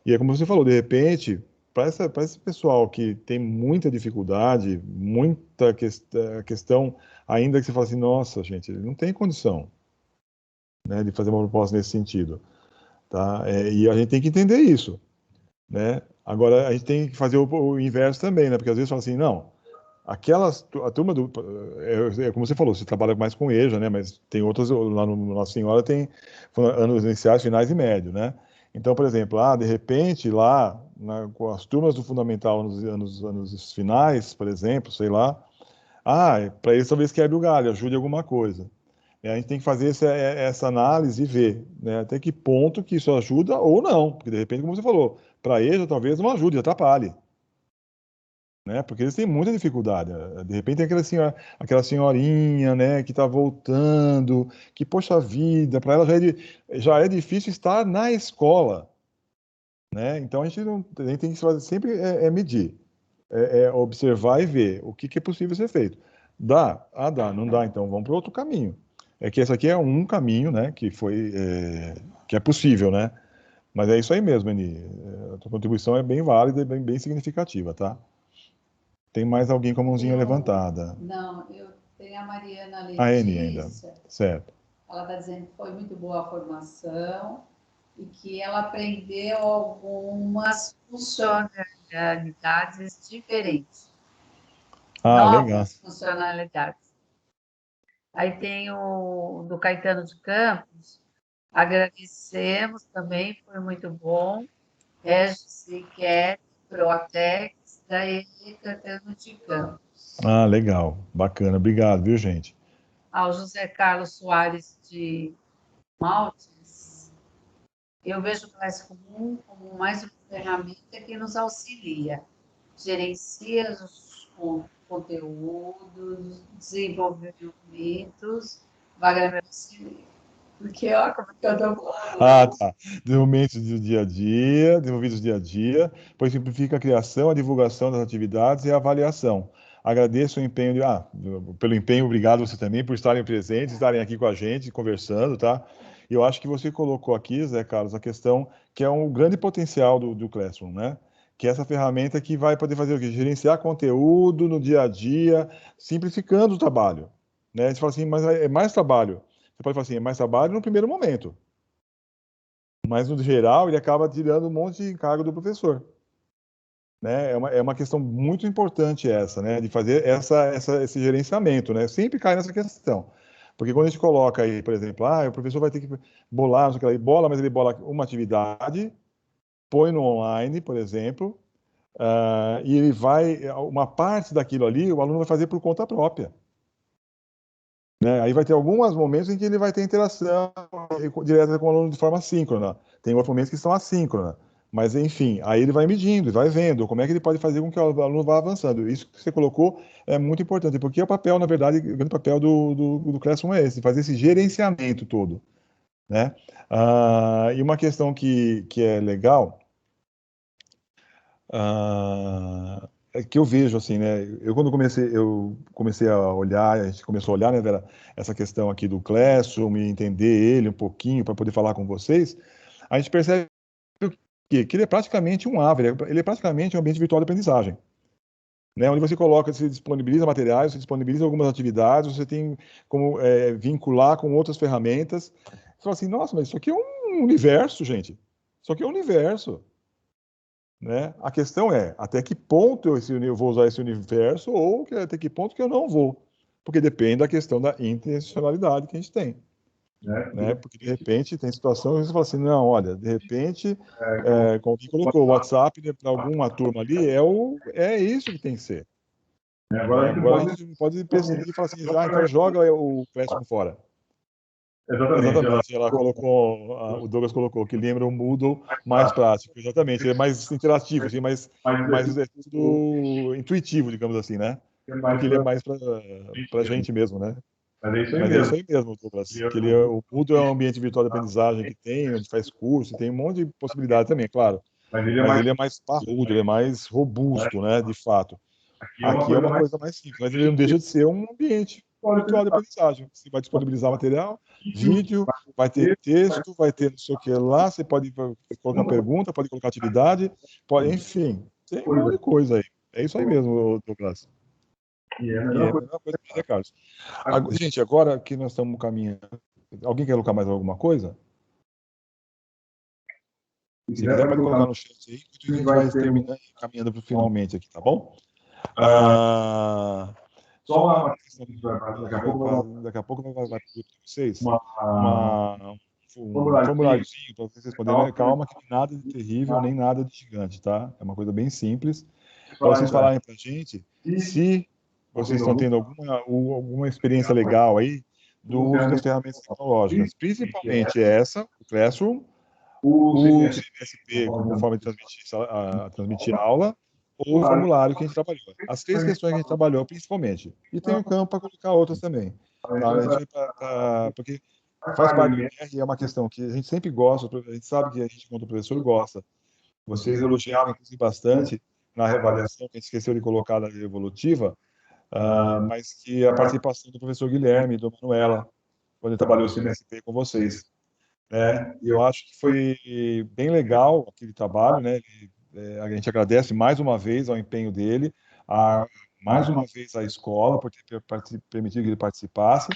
[SPEAKER 1] E é como você falou, de repente, para esse pessoal que tem muita dificuldade, muita questão, ainda que você fala assim, nossa, gente, ele não tem condição, né, de fazer uma proposta nesse sentido, tá? E a gente tem que entender isso, né? Agora, a gente tem que fazer o inverso também, né? Porque às vezes fala assim, não, a turma como você falou, você trabalha mais com EJA, né? Mas tem outras, lá no Nossa Senhora tem anos iniciais, finais e médio, né? Então, por exemplo, de repente, lá, com as turmas do Fundamental nos anos finais, por exemplo, sei lá, para eles talvez quebre o galho, ajude alguma coisa. A gente tem que fazer essa análise e ver, né, até que ponto que isso ajuda ou não, porque de repente, como você falou, para eles talvez não ajude, atrapalhe, né, porque eles têm muita dificuldade. De repente tem aquela senhorinha, né, que está voltando, que poxa vida, para ela já é difícil estar na escola, né? Então a gente tem que fazer sempre medir, observar e ver o que é possível ser feito. Dá? Dá. Não dá, então vamos para outro caminho. É que esse aqui é um caminho, né, que é possível, né? Mas é isso aí mesmo, Eni. A tua contribuição é bem válida e bem significativa, tá? Tem mais alguém com a mãozinha levantada?
[SPEAKER 5] Não, eu tenho a Mariana Letícia.
[SPEAKER 1] A Eni ainda, certo.
[SPEAKER 5] Ela está dizendo que foi muito boa a formação e que ela aprendeu algumas funcionalidades diferentes. Novas
[SPEAKER 1] legal.
[SPEAKER 2] Funcionalidades. Aí tem o do Caetano de Campos, agradecemos também, foi muito bom. Registriquet, Protex, da Eli Caetano de Campos.
[SPEAKER 1] Legal, bacana, obrigado, viu, gente?
[SPEAKER 2] Ao José Carlos Soares de Maltes, eu vejo o Classroom como mais uma ferramenta que nos auxilia, gerencia os conteúdos, desenvolvimentos, vaga porque ó, como que eu dou...
[SPEAKER 1] Tá. Desenvolvimentos do dia a dia, desenvolvidos dia a dia, pois simplifica a criação, a divulgação das atividades e a avaliação. Agradeço o empenho pelo empenho, obrigado você também por estarem presentes, estarem aqui com a gente, conversando, tá? E eu acho que você colocou aqui, Zé Carlos, a questão que é um grande potencial do Classroom, né? Que é essa ferramenta que vai poder fazer o quê? Gerenciar conteúdo no dia a dia, simplificando o trabalho, né? Você fala assim, mas é mais trabalho. Você pode falar assim, é mais trabalho no primeiro momento. Mas, no geral, ele acaba tirando um monte de encargo do professor. Né? É uma questão muito importante essa, né? De fazer esse gerenciamento, né? Sempre cai nessa questão. Porque quando a gente coloca aí, por exemplo, o professor vai ter que bolar, não sei o que lá, bola, mas ele bola uma atividade, põe no online, por exemplo, e ele vai, uma parte daquilo ali, o aluno vai fazer por conta própria. Né? Aí vai ter alguns momentos em que ele vai ter interação direta com o aluno de forma síncrona. Tem outros momentos que são assíncrona. Mas, enfim, aí ele vai medindo, vai vendo como é que ele pode fazer com que o aluno vá avançando. Isso que você colocou é muito importante, porque o papel, na verdade, o grande papel do Classroom é esse, fazer esse gerenciamento todo. Né? E uma questão que é legal, é que eu vejo assim, né? Eu comecei a olhar, a gente começou a olhar, né, Vera, essa questão aqui do Classroom, e entender ele um pouquinho para poder falar com vocês. A gente percebe que ele é praticamente um AVE, ele é praticamente um ambiente virtual de aprendizagem. Né, onde você coloca, você disponibiliza materiais, você disponibiliza algumas atividades, você tem como vincular com outras ferramentas. Você fala assim, nossa, mas isso aqui é um universo, gente. Isso aqui é um universo. Né? A questão é até que ponto eu vou usar esse universo ou até que ponto que eu não vou. Porque depende da questão da intencionalidade que a gente tem. Né? Porque de repente tem situações que você fala assim, não, olha, de repente, como que colocou o WhatsApp, né, para alguma turma ali, é isso que tem que ser. Agora a gente pode decidir e falar assim, então joga o Classroom fora. Exatamente, ela colocou, o Douglas colocou que lembra o Moodle mais prático, exatamente, ele é mais interativo, assim, mais é tudo intuitivo, digamos assim, né? Porque ele é mais para a gente mesmo, né? Mas é isso aí mesmo, Douglas. Que o Moodle é um ambiente virtual de aprendizagem que tem, onde faz curso, tem um monte de possibilidade também, claro. Mas ele é mais parrudo, ele é mais robusto, né, de fato. Aqui é uma coisa mais simples, mas ele não deixa de ser um ambiente virtual de aprendizagem. Você vai disponibilizar material, vídeo, vai ter texto, vai ter não sei o que lá, você pode colocar pergunta, pode colocar atividade, enfim, tem um monte de coisa aí. É isso aí mesmo, Douglas. E é a mesma coisa para Carlos. Gente, agora que nós estamos caminhando, alguém quer colocar mais alguma coisa? Se quiser, pode colocar no chat aí, que a gente vai terminando, caminhando para finalmente aqui, tá bom? Só uma questão, daqui a pouco vai para vocês um formuláriozinho para vocês responderem. Calma, que nada de terrível, nem nada de gigante, tá? É uma coisa bem simples. Para vocês falarem para a gente se vocês estão tendo alguma experiência legal aí do uso das ferramentas tecnológicas, principalmente o Classroom, o CMSP como forma de transmitir aula, ou o formulário que a gente trabalhou. As 3 questões que a gente trabalhou, principalmente. E tem um campo para colocar outras também. Tá? A gente porque faz parte do IR e é uma questão que a gente sempre gosta, a gente sabe que a gente, como professor, gosta. Vocês elogiaram, inclusive, bastante na reavaliação, que a gente esqueceu de colocar na evolutiva, mas que a participação do professor Guilherme e do Manuela, quando ele trabalhou o CMSP com vocês. Né? E eu acho que foi bem legal aquele trabalho, né? A gente agradece mais uma vez ao empenho dele, mais uma vez à escola por ter permitido que ele participasse,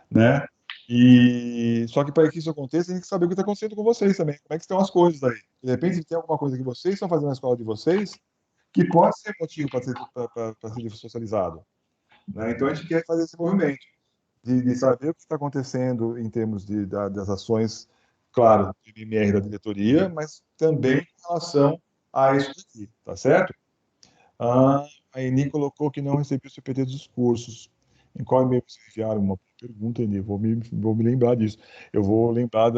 [SPEAKER 1] né? E só que para que isso aconteça, a gente tem que saber o que está acontecendo com vocês também, como é que estão as coisas aí. De repente, tem alguma coisa que vocês estão fazendo na escola de vocês que pode ser motivo para ser socializado. Né? Então, a gente quer fazer esse movimento de saber o que está acontecendo em termos das ações, claro, do MMR da diretoria, mas também em relação a isso aqui, tá certo? A Eni colocou que não recebeu o CPT dos cursos. Em qual e-mail vocês enviaram? Uma pergunta, Eni, vou me lembrar disso. Eu vou lembrar,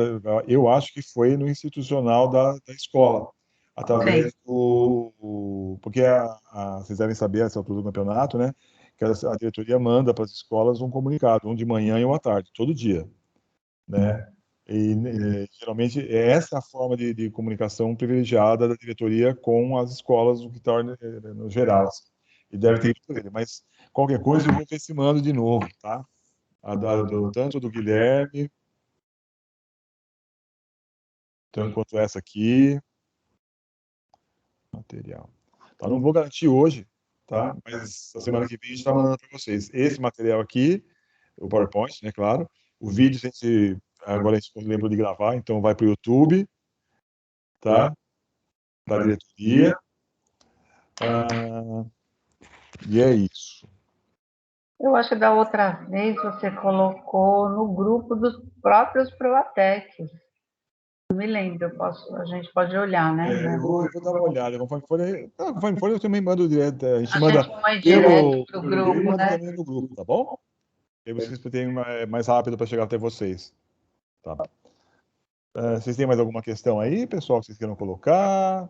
[SPEAKER 1] eu acho que foi no institucional da escola, através porque vocês devem saber, essa altura do campeonato, né, que a diretoria manda para as escolas um comunicado, um de manhã e um à tarde, todo dia, né? E geralmente essa é a forma de comunicação privilegiada da diretoria com as escolas, o que torna no geral. Assim. E deve ter ido por ele. Mas qualquer coisa eu vou ver se mando de novo, tá? Tanto do Guilherme, tanto quanto essa aqui. Material. Tá, não vou garantir hoje, tá? Mas a semana que vem a gente está mandando para vocês. Esse material aqui, o PowerPoint, né, claro. O vídeo, agora a gente lembrou de gravar, então vai para o YouTube, tá? Da diretoria. E é isso.
[SPEAKER 2] Eu acho que da outra vez você colocou no grupo dos próprios Proatecs. Não me lembro, a gente pode olhar, né?
[SPEAKER 1] Eu vou dar uma olhada. Conforme for, eu também mando direto. A gente
[SPEAKER 2] A
[SPEAKER 1] manda
[SPEAKER 2] gente põe
[SPEAKER 1] pelo
[SPEAKER 2] direto pro
[SPEAKER 1] e-mail e
[SPEAKER 2] grupo,
[SPEAKER 1] manda
[SPEAKER 2] né?
[SPEAKER 1] também no grupo, tá bom? Aí vocês têm mais rápido para chegar até vocês. Tá. Vocês têm mais alguma questão aí, pessoal, que vocês queiram colocar?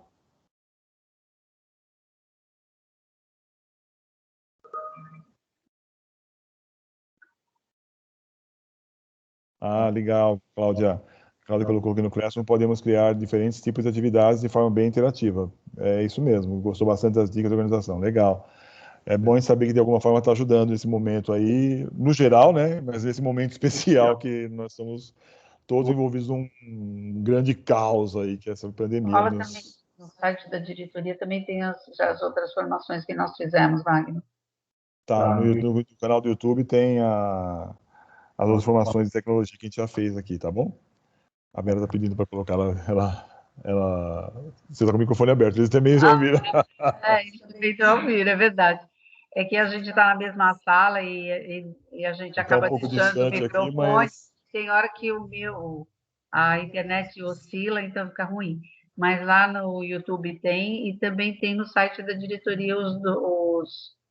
[SPEAKER 1] Legal, Cláudia. Cláudia colocou aqui no Classroom, podemos criar diferentes tipos de atividades de forma bem interativa. É isso mesmo, gostou bastante das dicas de organização. Legal. É bom saber que de alguma forma está ajudando nesse momento aí, no geral, né? Mas nesse momento especial que nós estamos todos envolvidos num grande caos aí, que é essa pandemia.
[SPEAKER 2] Fala também, no site da diretoria também tem as outras formações que nós fizemos, Wagner.
[SPEAKER 1] Tá, no canal do YouTube tem as outras formações de tecnologia que a gente já fez aqui, tá bom? A Vera está pedindo para colocar ela. Você está com o microfone aberto, eles também já ouviram.
[SPEAKER 2] Eles também já ouviram, é verdade. É que a gente está na mesma sala e a gente acaba
[SPEAKER 1] um pouco
[SPEAKER 2] deixando o
[SPEAKER 1] distante
[SPEAKER 2] microfone.
[SPEAKER 1] aqui, mas
[SPEAKER 2] Tem hora que a internet oscila, então fica ruim. Mas lá no YouTube tem, e também tem no site da diretoria os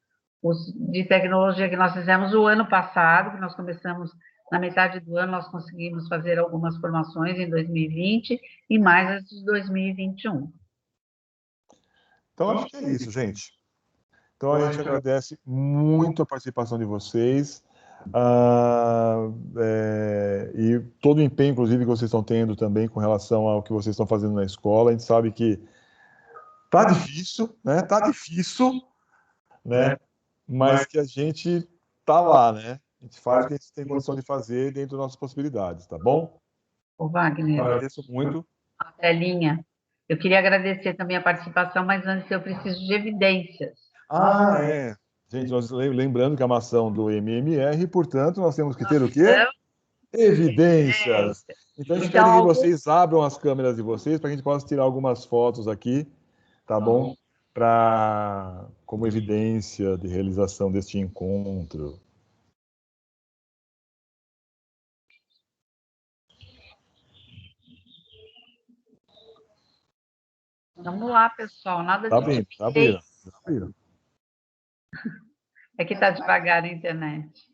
[SPEAKER 2] de tecnologia que nós fizemos o ano passado, que nós começamos na metade do ano, nós conseguimos fazer algumas formações em 2020 e mais as de 2021.
[SPEAKER 1] Então, acho que é isso, gente. Então, a gente agradece muito a participação de vocês e todo o empenho, inclusive, que vocês estão tendo também com relação ao que vocês estão fazendo na escola. A gente sabe que tá difícil, né? Tá difícil, né? Mas que a gente tá lá, né? A gente faz o que a gente tem condição de fazer dentro das nossas possibilidades, tá bom?
[SPEAKER 2] Ô, Wagner,
[SPEAKER 1] agradeço muito.
[SPEAKER 2] A telinha. Eu queria agradecer também a participação, mas antes eu preciso de evidências.
[SPEAKER 1] É. Gente, nós lembrando que é uma ação do MMR, portanto, nós temos que ter o quê? Evidências. Então, a gente pede que vocês abram as câmeras de vocês para que a gente possa tirar algumas fotos aqui, tá bom? Como evidência de realização deste encontro.
[SPEAKER 2] Vamos lá, pessoal. Nada de
[SPEAKER 1] abrindo, tá abrindo.
[SPEAKER 2] É que está devagar a internet.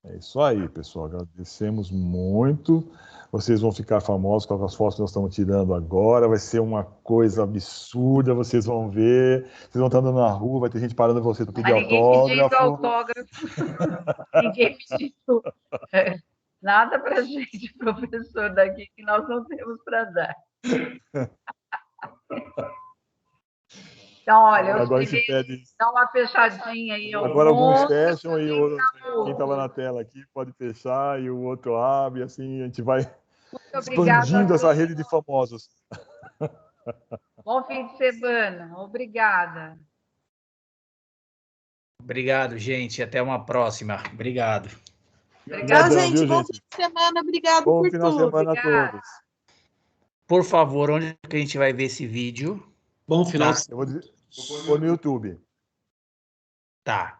[SPEAKER 1] É isso aí, pessoal. Agradecemos muito. Vocês vão ficar famosos com as fotos que nós estamos tirando agora. Vai ser uma coisa absurda. Vocês vão ver. Vocês vão estar andando na rua, vai ter gente parando você para pedir autógrafo.
[SPEAKER 2] Ninguém pediu. Nada para a gente, professor, daqui que nós não temos para dar. Então, olha,
[SPEAKER 1] agora a gente pede.
[SPEAKER 2] Dá uma fechadinha aí.
[SPEAKER 1] Agora alguns fecham e quem estava na tela aqui pode fechar e o outro abre. Assim a gente vai expandindo essa rede de famosos.
[SPEAKER 2] Bom fim de semana. Obrigada.
[SPEAKER 3] Obrigado, gente. Até uma próxima. Obrigado.
[SPEAKER 4] Obrigado, gente. Bom fim de semana. Obrigado por tudo.
[SPEAKER 1] Bom final de semana a todos.
[SPEAKER 3] Por favor, onde que a gente vai ver esse vídeo?
[SPEAKER 1] Bom final de semana. Eu vou no YouTube.
[SPEAKER 3] Tá.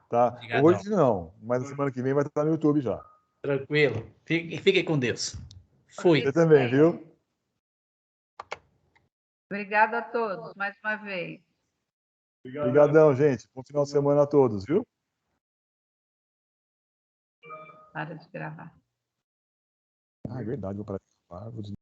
[SPEAKER 1] Hoje não, mas na semana que vem vai estar no YouTube já.
[SPEAKER 3] Tranquilo. Fique com Deus. Fui.
[SPEAKER 1] Você também, viu?
[SPEAKER 2] Obrigada a todos, mais uma vez.
[SPEAKER 1] Obrigadão, gente. Bom final de semana a todos, viu?
[SPEAKER 2] Para de gravar.
[SPEAKER 1] É verdade, vou parar de gravar.